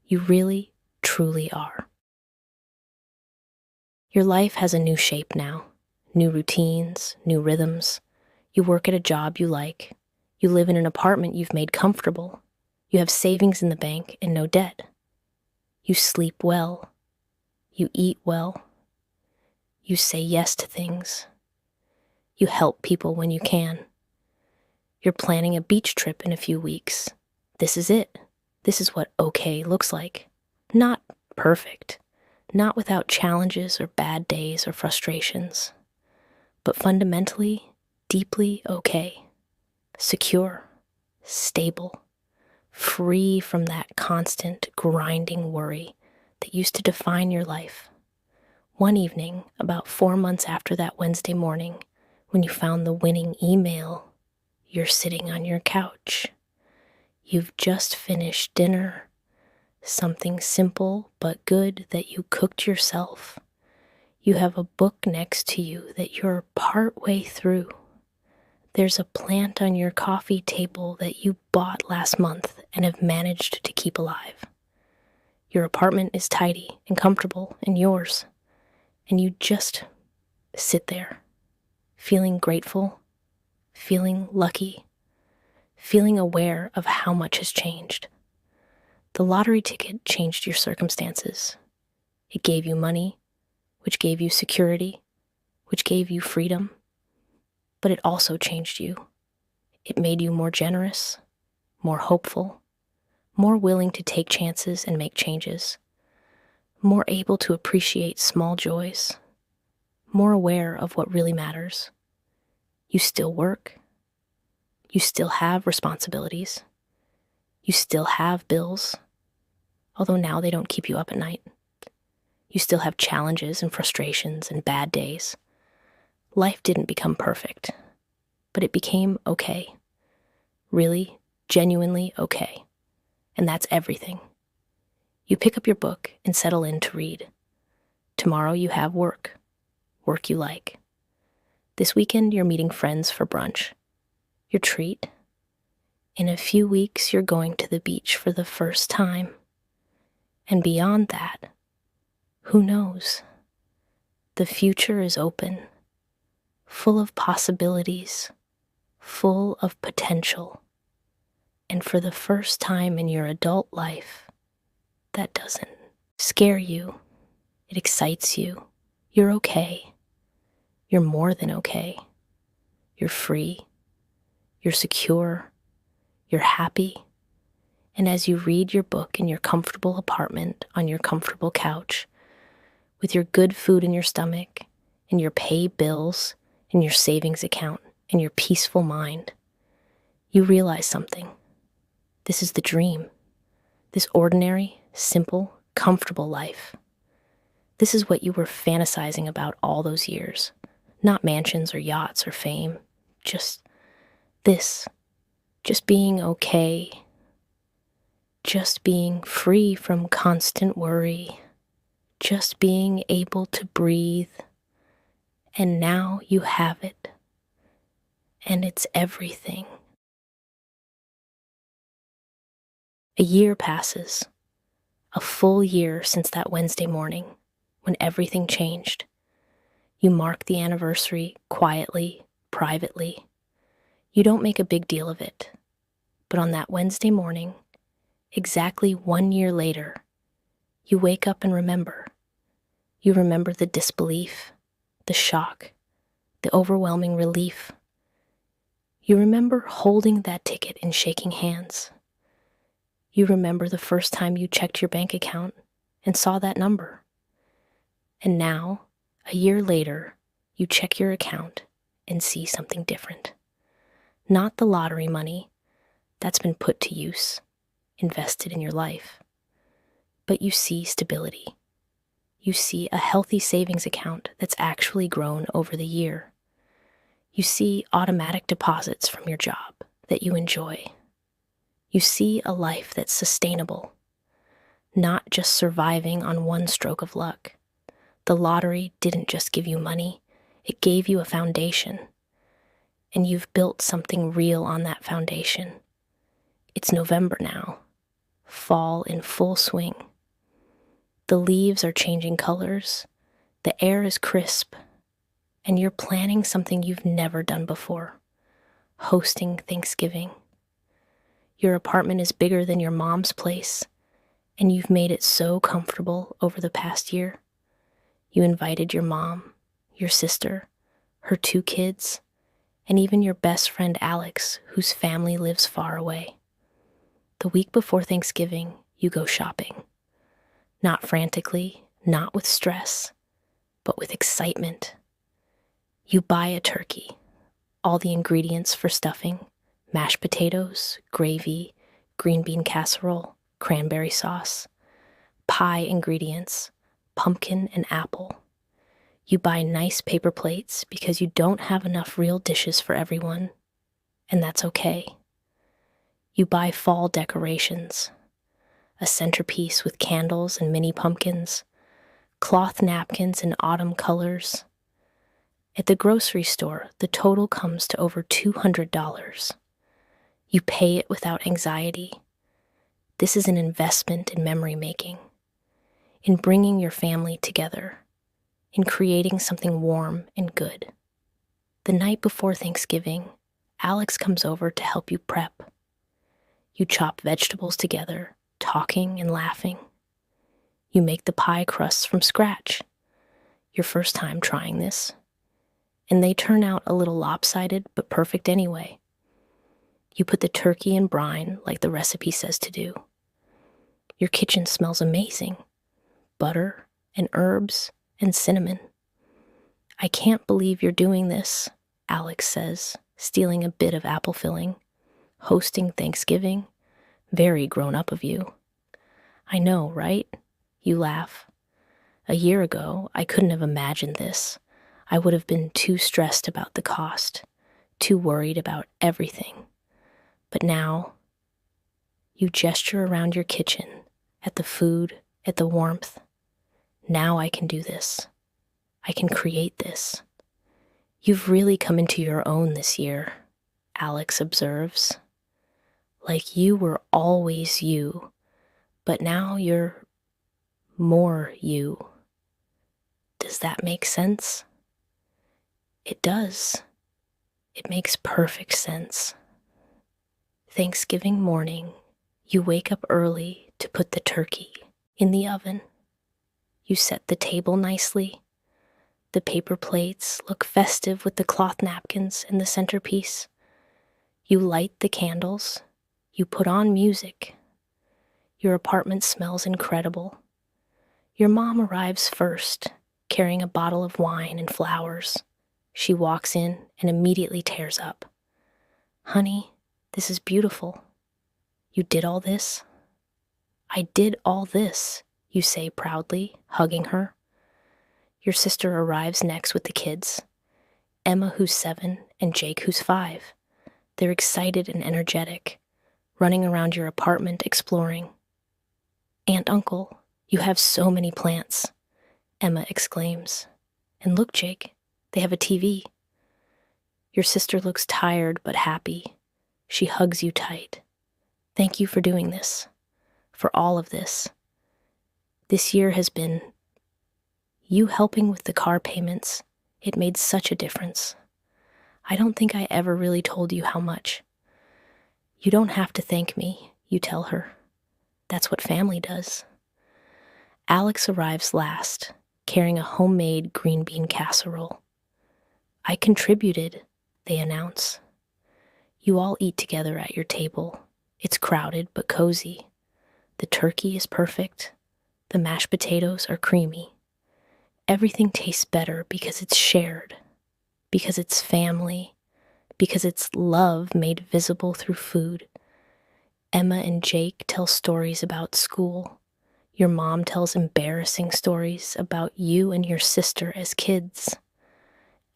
You really, truly are. Your life has a new shape now, new routines, new rhythms. You work at a job you like. You live in an apartment you've made comfortable. You have savings in the bank and no debt. You sleep well. You eat well. You say yes to things. You help people when you can. You're planning a beach trip in a few weeks, This is it. This is what okay looks like. Not perfect, not without challenges or bad days or frustrations, but fundamentally, deeply okay, secure, stable, free from that constant grinding worry that used to define your life. One evening, about 4 months after that Wednesday morning, when you found the winning email, you're sitting on your couch. You've just finished dinner, something simple but good that you cooked yourself. You have a book next to you that you're part way through. There's a plant on your coffee table that you bought last month and have managed to keep alive. Your apartment is tidy and comfortable and yours, and you just sit there, feeling grateful, feeling lucky, feeling aware of how much has changed. The lottery ticket changed your circumstances. It gave you money, which gave you security, which gave you freedom, but it also changed you. It made you more generous, more hopeful, more willing to take chances and make changes, more able to appreciate small joys, more aware of what really matters. You still work. You still have responsibilities. You still have bills, although now they don't keep you up at night. You still have challenges and frustrations and bad days. Life didn't become perfect, but it became okay. Really, genuinely okay. And that's everything. You pick up your book and settle in to read. Tomorrow you have work you like. This weekend you're meeting friends for brunch. Your treat. In a few weeks you're going to the beach for the first time. And beyond that, who knows? The future is open, full of possibilities, full of potential. And for the first time in your adult life, that doesn't scare you. It excites you. You're okay. You're more than okay. You're free. You're secure. You're happy. And as you read your book in your comfortable apartment on your comfortable couch, with your good food in your stomach, and your pay bills, and your savings account, and your peaceful mind, you realize something. This is the dream. This ordinary, simple, comfortable life. This is what you were fantasizing about all those years. Not mansions or yachts or fame. Just this. Just being okay. Just being free from constant worry. Just being able to breathe. And now you have it. And it's everything. A year passes. A full year since that Wednesday morning when everything changed. You mark the anniversary quietly, privately. You don't make a big deal of it. But on that Wednesday morning, exactly 1 year later, you wake up and remember. You remember the disbelief, the shock, the overwhelming relief. You remember holding that ticket and shaking hands. You remember the first time you checked your bank account and saw that number. And now, a year later, you check your account and see something different. Not the lottery money that's been put to use, invested in your life, but you see stability. You see a healthy savings account that's actually grown over the year. You see automatic deposits from your job that you enjoy. You see a life that's sustainable, not just surviving on one stroke of luck. The lottery didn't just give you money, it gave you a foundation. And you've built something real on that foundation. It's November now, fall in full swing. The leaves are changing colors, the air is crisp, and you're planning something you've never done before, hosting Thanksgiving. Your apartment is bigger than your mom's place, and you've made it so comfortable over the past year. You invited your mom, your sister, her 2 kids, and even your best friend Alex, whose family lives far away. The week before Thanksgiving, you go shopping. Not frantically, not with stress, but with excitement. You buy a turkey, all the ingredients for stuffing, mashed potatoes, gravy, green bean casserole, cranberry sauce, pie ingredients, pumpkin and apple. You buy nice paper plates because you don't have enough real dishes for everyone, and that's okay. You buy fall decorations, a centerpiece with candles and mini pumpkins, cloth napkins in autumn colors. At the grocery store, the total comes to over $200. You pay it without anxiety. This is an investment in memory making, in bringing your family together, in creating something warm and good. The night before Thanksgiving, Alex comes over to help you prep. You chop vegetables together, talking and laughing. You make the pie crusts from scratch, your first time trying this, and they turn out a little lopsided but perfect anyway. You put the turkey in brine like the recipe says to do. Your kitchen smells amazing. Butter and herbs and cinnamon. I can't believe you're doing this, Alex says, stealing a bit of apple filling. Hosting Thanksgiving. Very grown up of you. I know, right? You laugh. A year ago, I couldn't have imagined this. I would have been too stressed about the cost, too worried about everything. But now, you gesture around your kitchen, at the food, at the warmth. Now I can do this. I can create this. You've really come into your own this year, Alex observes. Like you were always you, but now you're more you. Does that make sense? It does. It makes perfect sense. Thanksgiving morning, you wake up early to put the turkey in the oven. You set the table nicely. The paper plates look festive with the cloth napkins and the centerpiece. You light the candles. You put on music. Your apartment smells incredible. Your mom arrives first, carrying a bottle of wine and flowers. She walks in and immediately tears up. Honey, this is beautiful. You did all this? I did all this, you say proudly, hugging her. Your sister arrives next with the kids. Emma, who's 7, and Jake, who's 5. They're excited and energetic, running around your apartment exploring. Aunt, Uncle, you have so many plants, Emma exclaims. And look, Jake, they have a TV. Your sister looks tired but happy. She hugs you tight. Thank you for doing this, for all of this. This year has been you helping with the car payments. It made such a difference. I don't think I ever really told you how much. You don't have to thank me, you tell her. That's what family does. Alex arrives last, carrying a homemade green bean casserole. I contributed, they announce. You all eat together at your table. It's crowded but cozy. The turkey is perfect. The mashed potatoes are creamy. Everything tastes better because it's shared, because it's family, because it's love made visible through food. Emma and Jake tell stories about school. Your mom tells embarrassing stories about you and your sister as kids.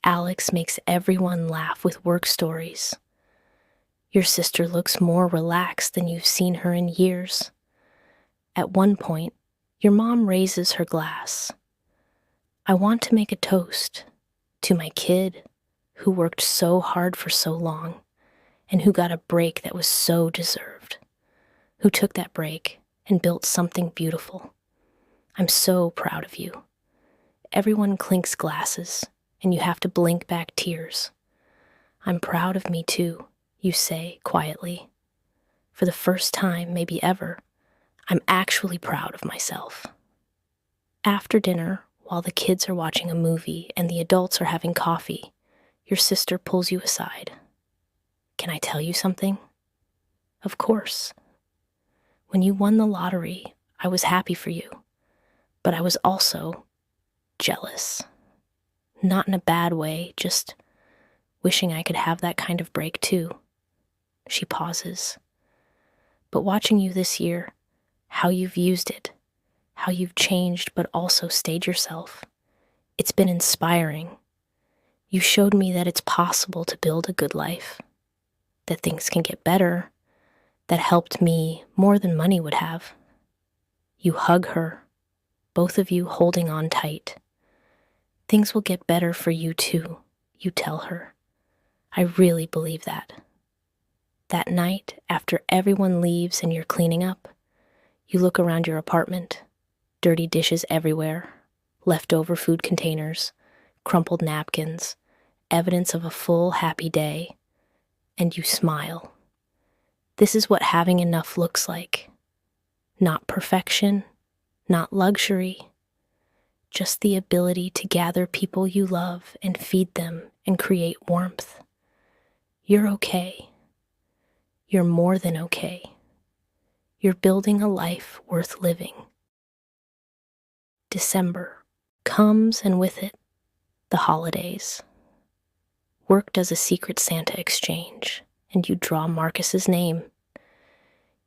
Alex makes everyone laugh with work stories. Your sister looks more relaxed than you've seen her in years. At one point, your mom raises her glass. I want to make a toast to my kid who worked so hard for so long and who got a break that was so deserved, who took that break and built something beautiful. I'm so proud of you. Everyone clinks glasses, and you have to blink back tears. I'm proud of me too, you say quietly. For the first time, maybe ever, I'm actually proud of myself. After dinner, while the kids are watching a movie and the adults are having coffee, your sister pulls you aside. Can I tell you something? Of course. When you won the lottery, I was happy for you, but I was also jealous. Not in a bad way, just wishing I could have that kind of break too. She pauses. But watching you this year, how you've used it, how you've changed but also stayed yourself, it's been inspiring. You showed me that it's possible to build a good life, that things can get better, that helped me more than money would have. You hug her, both of you holding on tight. Things will get better for you too, you tell her. I really believe that. That night, after everyone leaves and you're cleaning up, you look around your apartment, dirty dishes everywhere, leftover food containers, crumpled napkins, evidence of a full, happy day, and you smile. This is what having enough looks like. Not perfection, not luxury, just the ability to gather people you love and feed them and create warmth. You're okay. You're more than okay. You're building a life worth living. December comes, and with it, the holidays. Work does a Secret Santa exchange, and you draw Marcus's name.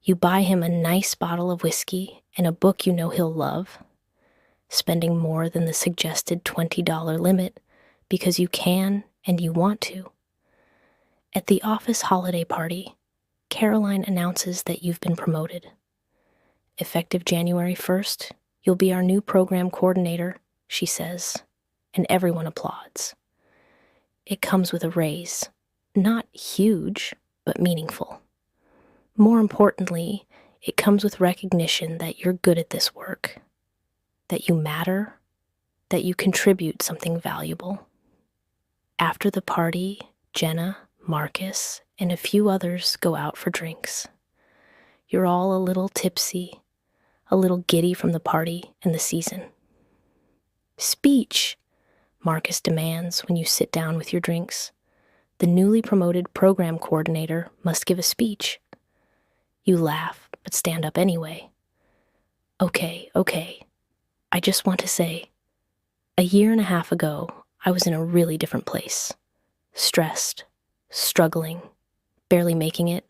You buy him a nice bottle of whiskey and a book you know he'll love, spending more than the suggested $20 limit because you can and you want to. At the office holiday party, Caroline announces that you've been promoted. Effective January 1st, you'll be our new program coordinator, she says, and everyone applauds. It comes with a raise, not huge, but meaningful. More importantly, it comes with recognition that you're good at this work, that you matter, that you contribute something valuable. After the party, Jenna, Marcus, and a few others go out for drinks. You're all a little tipsy, a little giddy from the party and the season. Speech, Marcus demands when you sit down with your drinks. The newly promoted program coordinator must give a speech. You laugh, but stand up anyway. Okay. I just want to say, a year and a half ago, I was in a really different place. Stressed, struggling, barely making it.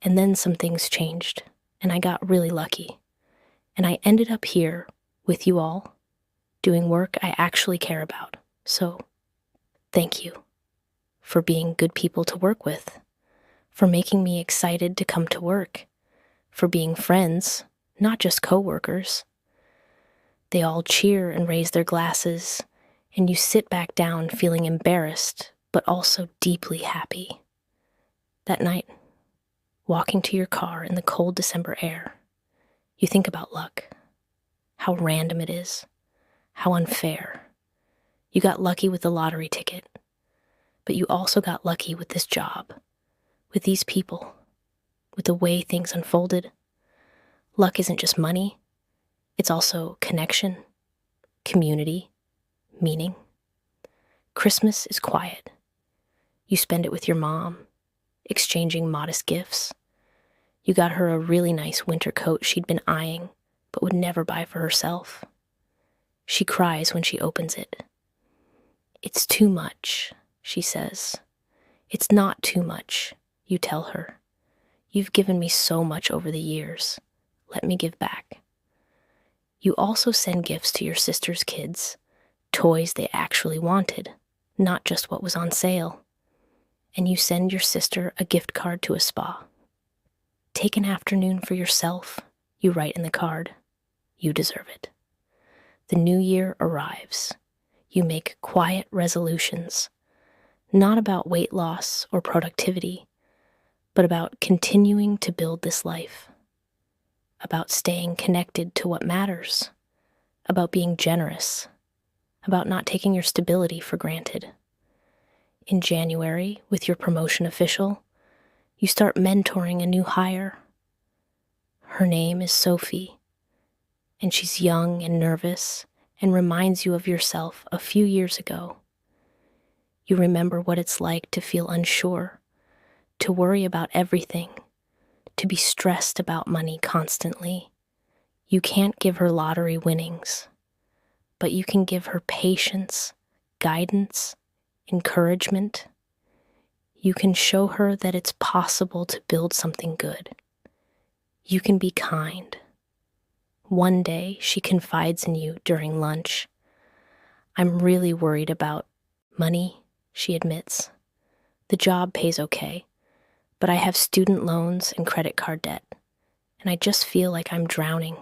And then some things changed, and I got really lucky. And I ended up here with you all, doing work I actually care about. So, thank you for being good people to work with, for making me excited to come to work, for being friends, not just co-workers. They all cheer and raise their glasses, and you sit back down feeling embarrassed, but also deeply happy. That night, walking to your car in the cold December air, you think about luck, how random it is, how unfair. You got lucky with the lottery ticket, but you also got lucky with this job, with these people, with the way things unfolded. Luck isn't just money, it's also connection, community, meaning. Christmas is quiet. You spend it with your mom, exchanging modest gifts. You got her a really nice winter coat she'd been eyeing, but would never buy for herself. She cries when she opens it. It's too much, she says. It's not too much, you tell her. You've given me so much over the years. Let me give back. You also send gifts to your sister's kids, toys they actually wanted, not just what was on sale. And you send your sister a gift card to a spa. Take an afternoon for yourself, you write in the card. You deserve it. The new year arrives. You make quiet resolutions, not about weight loss or productivity, but about continuing to build this life, about staying connected to what matters, about being generous, about not taking your stability for granted. In January, with your promotion official, you start mentoring a new hire. Her name is Sophie, and she's young and nervous and reminds you of yourself a few years ago. You remember what it's like to feel unsure, to worry about everything, to be stressed about money constantly. You can't give her lottery winnings, but you can give her patience, guidance, encouragement. You can show her that it's possible to build something good. You can be kind. One day, she confides in you during lunch. "I'm really worried about money," she admits. "The job pays okay, but I have student loans and credit card debt, and I just feel like I'm drowning."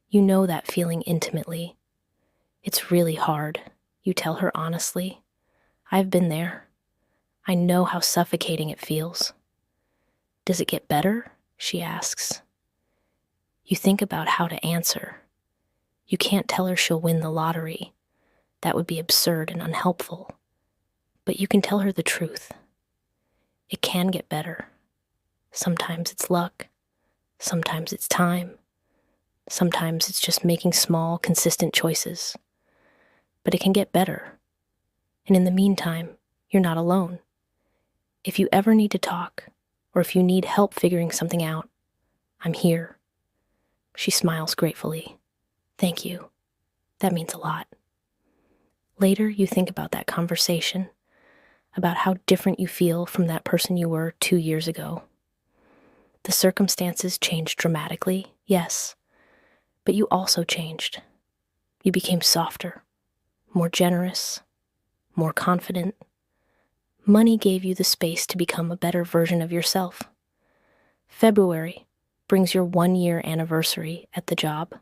You know that feeling intimately. "It's really hard," you tell her honestly. "I've been there. I know how suffocating it feels." "Does it get better?" she asks. You think about how to answer. You can't tell her she'll win the lottery. That would be absurd and unhelpful. But you can tell her the truth. It can get better. Sometimes it's luck. Sometimes it's time. Sometimes it's just making small, consistent choices. But it can get better. And in the meantime, you're not alone. If you ever need to talk, or if you need help figuring something out, I'm here. She smiles gratefully. "Thank you. That means a lot." Later, you think about that conversation, about how different you feel from that person you were 2 years ago. The circumstances changed dramatically, yes, but you also changed. You became softer, more generous, more confident. Money gave you the space to become a better version of yourself. February brings your 1-year anniversary at the job.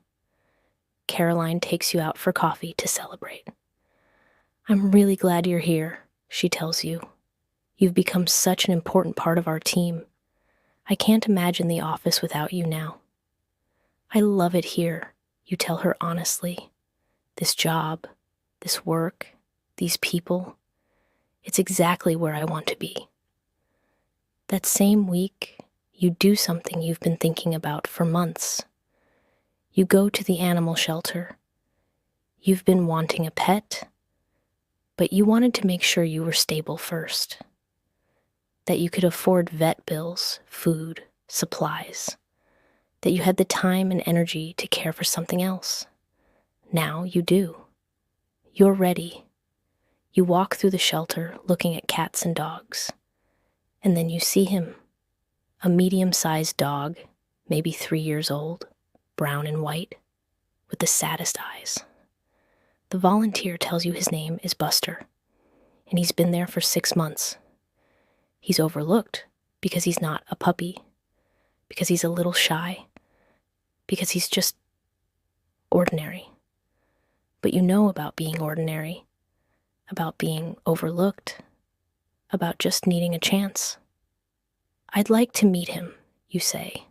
Caroline takes you out for coffee to celebrate. "I'm really glad you're here," she tells you. "You've become such an important part of our team. I can't imagine the office without you now." "I love it here," you tell her honestly. "This job, this work, these people, it's exactly where I want to be." That same week, you do something you've been thinking about for months. You go to the animal shelter. You've been wanting a pet, but you wanted to make sure you were stable first, that you could afford vet bills, food, supplies, that you had the time and energy to care for something else. Now you do. You're ready. You walk through the shelter looking at cats and dogs, and then you see him. A medium-sized dog, maybe 3 years old, brown and white, with the saddest eyes. The volunteer tells you his name is Buster, and he's been there for 6 months. He's overlooked because he's not a puppy, because he's a little shy, because he's just ordinary. But you know about being ordinary, about being overlooked, about just needing a chance. "I'd like to meet him," you say.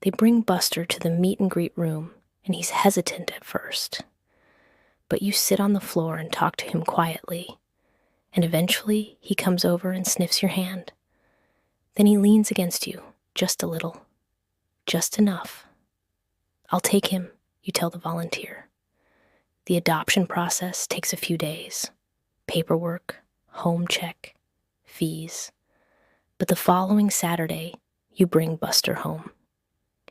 They bring Buster to the meet and greet room, and he's hesitant at first. But you sit on the floor and talk to him quietly, and eventually he comes over and sniffs your hand. Then he leans against you, just a little, just enough. "I'll take him," you tell the volunteer. The adoption process takes a few days. Paperwork, home check, fees. But the following Saturday, you bring Buster home.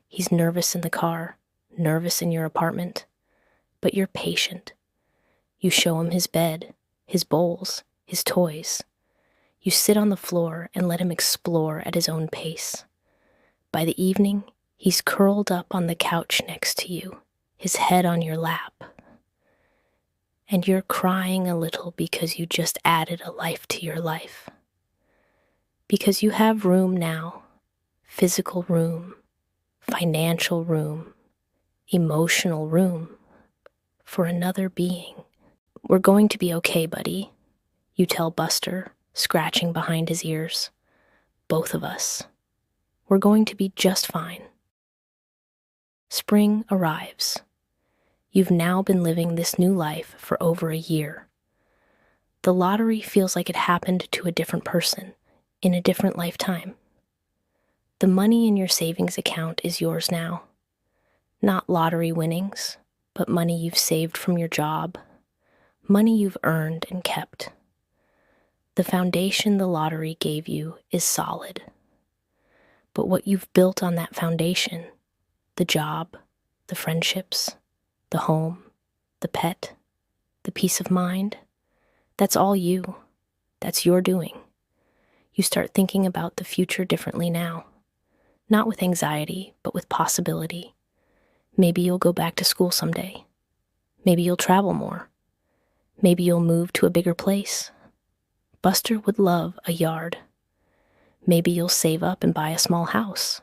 He's nervous in the car, nervous in your apartment, but you're patient. You show him his bed, his bowls, his toys. You sit on the floor and let him explore at his own pace. By the evening, he's curled up on the couch next to you, his head on your lap. And you're crying a little because you just added a life to your life. Because you have room now, physical room, financial room, emotional room, for another being. "We're going to be okay, buddy," you tell Buster, scratching behind his ears. "Both of us. We're going to be just fine." Spring arrives. You've now been living this new life for over a year. The lottery feels like it happened to a different person, in a different lifetime. The money in your savings account is yours now. Not lottery winnings, but money you've saved from your job, money you've earned and kept. The foundation the lottery gave you is solid. But what you've built on that foundation, the job, the friendships, the home, the pet, the peace of mind, that's all you. That's your doing. You start thinking about the future differently now. Not with anxiety, but with possibility. Maybe you'll go back to school someday. Maybe you'll travel more. Maybe you'll move to a bigger place. Buster would love a yard. Maybe you'll save up and buy a small house.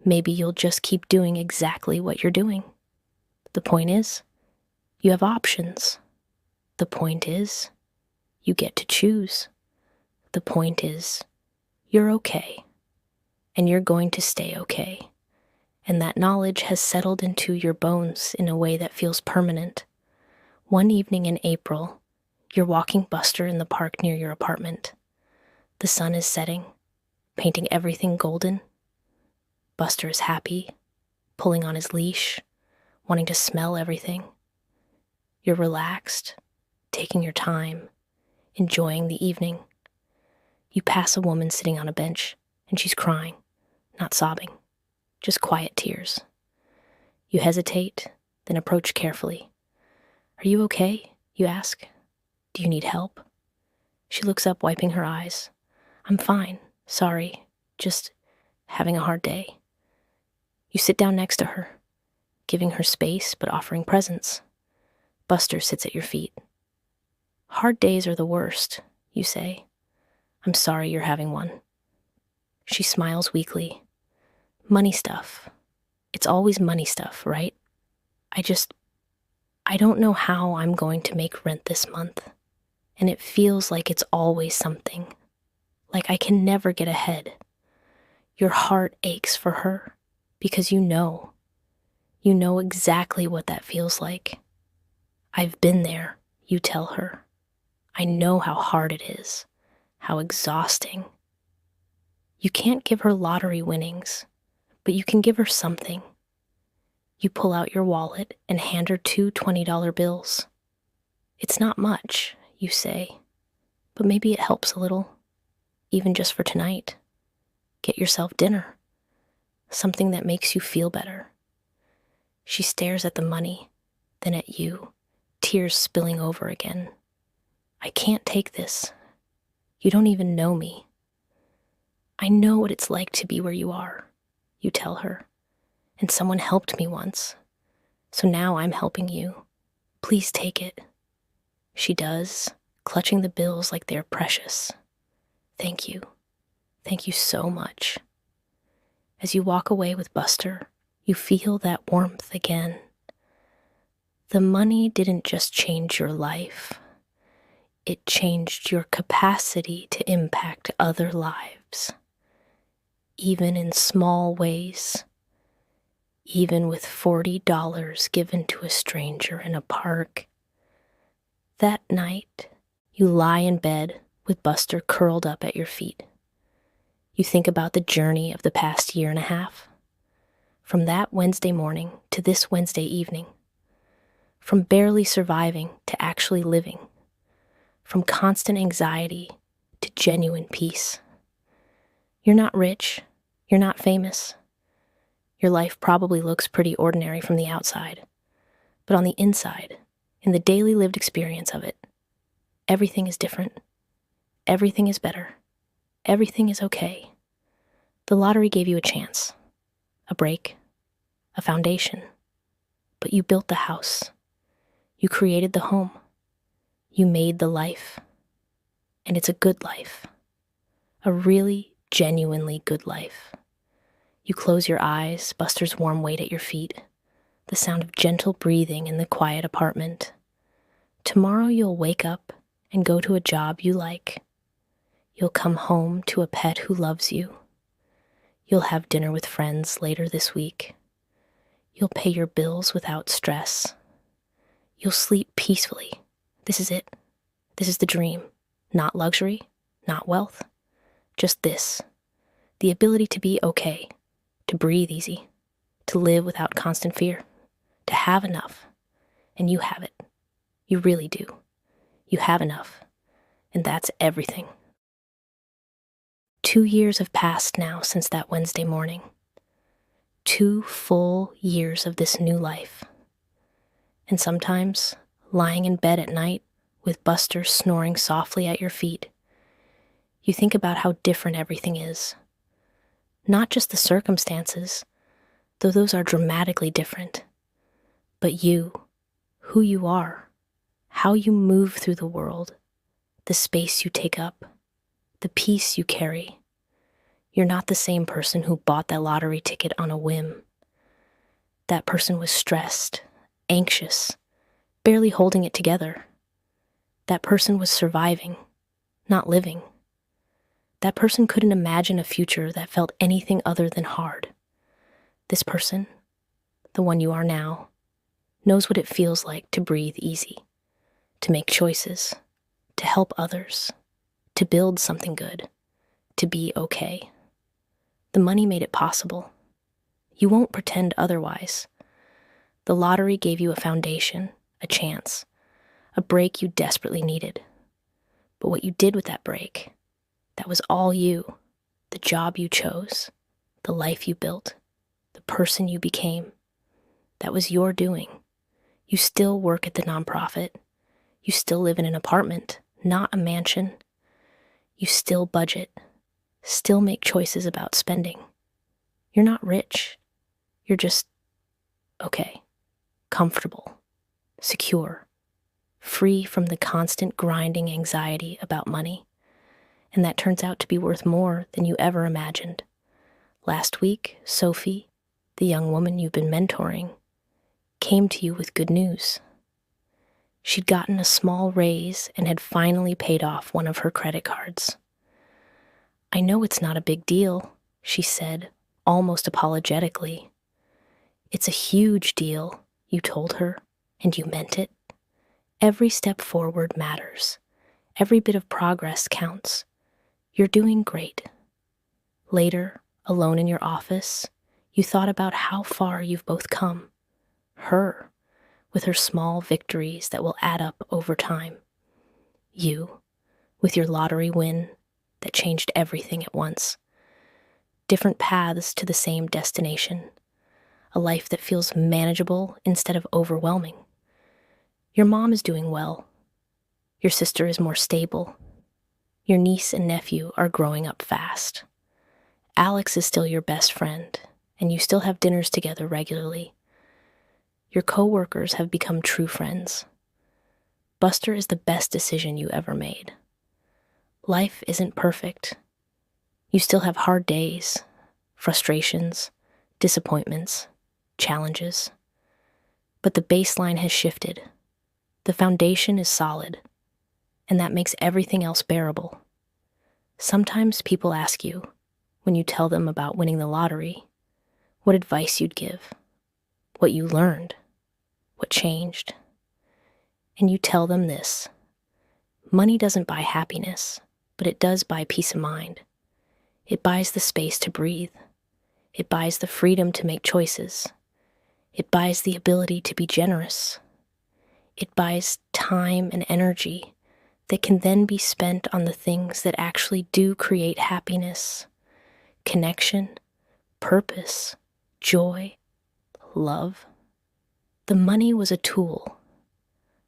Maybe you'll just keep doing exactly what you're doing. The point is, you have options. The point is, you get to choose. The point is, you're okay. And you're going to stay okay. And that knowledge has settled into your bones in a way that feels permanent. One evening in April, you're walking Buster in the park near your apartment. The sun is setting, painting everything golden. Buster is happy, pulling on his leash, wanting to smell everything. You're relaxed, taking your time, enjoying the evening. You pass a woman sitting on a bench, and she's crying, not sobbing, just quiet tears. You hesitate, then approach carefully. "Are you okay?" you ask. "Do you need help?" She looks up, wiping her eyes. "I'm fine, sorry, just having a hard day." You sit down next to her, giving her space but offering presence. Buster sits at your feet. "Hard days are the worst," you say. "I'm sorry you're having one." She smiles weakly. "Money stuff. It's always money stuff, right? I don't know how I'm going to make rent this month. And it feels like it's always something. Like I can never get ahead." Your heart aches for her because you know. You know exactly what that feels like. "I've been there," you tell her. "I know how hard it is, how exhausting." You can't give her lottery winnings, but you can give her something. You pull out your wallet and hand her two $20 bills. "It's not much," you say, "but maybe it helps a little, even just for tonight. Get yourself dinner, something that makes you feel better." She stares at the money, then at you, tears spilling over again. "I can't take this. You don't even know me." "I know what it's like to be where you are," you tell her, "and someone helped me once. So now I'm helping you. Please take it." She does, clutching the bills like they're precious. "Thank you. Thank you so much." As you walk away with Buster, you feel that warmth again. The money didn't just change your life. It changed your capacity to impact other lives. Even in small ways. Even with $40 given to a stranger in a park. That night, you lie in bed with Buster curled up at your feet. You think about the journey of the past year and a half. From that Wednesday morning to this Wednesday evening. From barely surviving to actually living. From constant anxiety to genuine peace. You're not rich. You're not famous. Your life probably looks pretty ordinary from the outside. But on the inside, in the daily lived experience of it, everything is different. Everything is better. Everything is okay. The lottery gave you a chance, a break, a foundation. But you built the house. You created the home. You made the life. And it's a good life. A really, genuinely good life. You close your eyes, Buster's warm weight at your feet, the sound of gentle breathing in the quiet apartment. Tomorrow you'll wake up and go to a job you like. You'll come home to a pet who loves you. You'll have dinner with friends later this week. You'll pay your bills without stress. You'll sleep peacefully. This is it. This is the dream. Not luxury, not wealth. Just this. The ability to be okay. To breathe easy, to live without constant fear, to have enough. And you have it. You really do. You have enough. And that's everything. 2 years have passed now since that Wednesday morning. 2 full years of this new life. And sometimes, lying in bed at night with Buster snoring softly at your feet, you think about how different everything is. Not just the circumstances, though those are dramatically different, but you, who you are, how you move through the world, the space you take up, the peace you carry. You're not the same person who bought that lottery ticket on a whim. That person was stressed, anxious, barely holding it together. That person was surviving, not living. That person couldn't imagine a future that felt anything other than hard. This person, the one you are now, knows what it feels like to breathe easy, to make choices, to help others, to build something good, to be okay. The money made it possible. You won't pretend otherwise. The lottery gave you a foundation, a chance, a break you desperately needed. But what you did with that break, that was all you, the job you chose, the life you built, the person you became. That was your doing. You still work at the nonprofit. You still live in an apartment, not a mansion. You still budget, still make choices about spending. You're not rich. You're just okay, comfortable, secure, free from the constant grinding anxiety about money. And that turns out to be worth more than you ever imagined. Last week, Sophie, the young woman you've been mentoring, came to you with good news. She'd gotten a small raise and had finally paid off one of her credit cards. "I know it's not a big deal," she said, almost apologetically. "It's a huge deal," you told her, and you meant it. Every step forward matters. Every bit of progress counts. You're doing great. Later, alone in your office, you thought about how far you've both come. Her, with her small victories that will add up over time. You, with your lottery win that changed everything at once. Different paths to the same destination. A life that feels manageable instead of overwhelming. Your mom is doing well. Your sister is more stable. Your niece and nephew are growing up fast. Alex is still your best friend, and you still have dinners together regularly. Your coworkers have become true friends. Buster is the best decision you ever made. Life isn't perfect. You still have hard days, frustrations, disappointments, challenges. But the baseline has shifted. The foundation is solid, and that makes everything else bearable. Sometimes people ask you, when you tell them about winning the lottery, what advice you'd give, what you learned, what changed. And you tell them this: money doesn't buy happiness, but it does buy peace of mind. It buys the space to breathe. It buys the freedom to make choices. It buys the ability to be generous. It buys time and energy that can then be spent on the things that actually do create happiness, connection, purpose, joy, love. The money was a tool,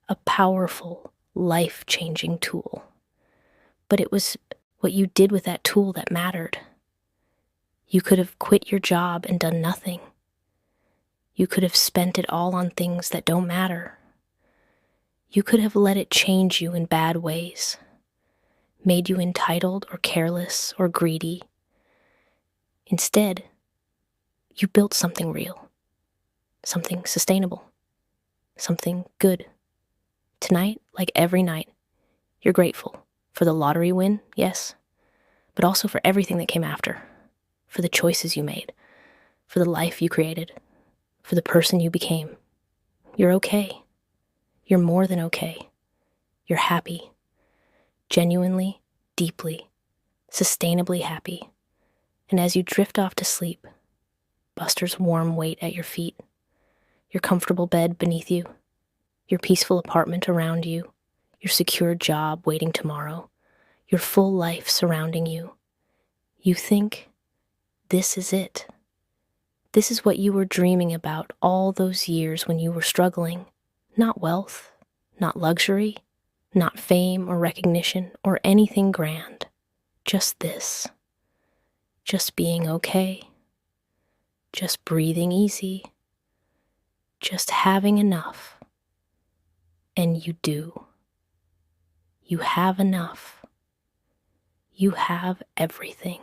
a powerful, life-changing tool. But it was what you did with that tool that mattered. You could have quit your job and done nothing. You could have spent it all on things that don't matter. You could have let it change you in bad ways, made you entitled or careless or greedy. Instead, you built something real, something sustainable, something good. Tonight, like every night, you're grateful for the lottery win, yes, but also for everything that came after, for the choices you made, for the life you created, for the person you became. You're okay. You're more than okay. You're happy. Genuinely, deeply, sustainably happy. And as you drift off to sleep, Buster's warm weight at your feet, your comfortable bed beneath you, your peaceful apartment around you, your secure job waiting tomorrow, your full life surrounding you, You think, this is it. This is what you were dreaming about all those years when you were struggling. Not wealth, not luxury, not fame or recognition or anything grand. Just this. Just being okay. Just breathing easy. Just having enough. And you do. You have enough. You have everything.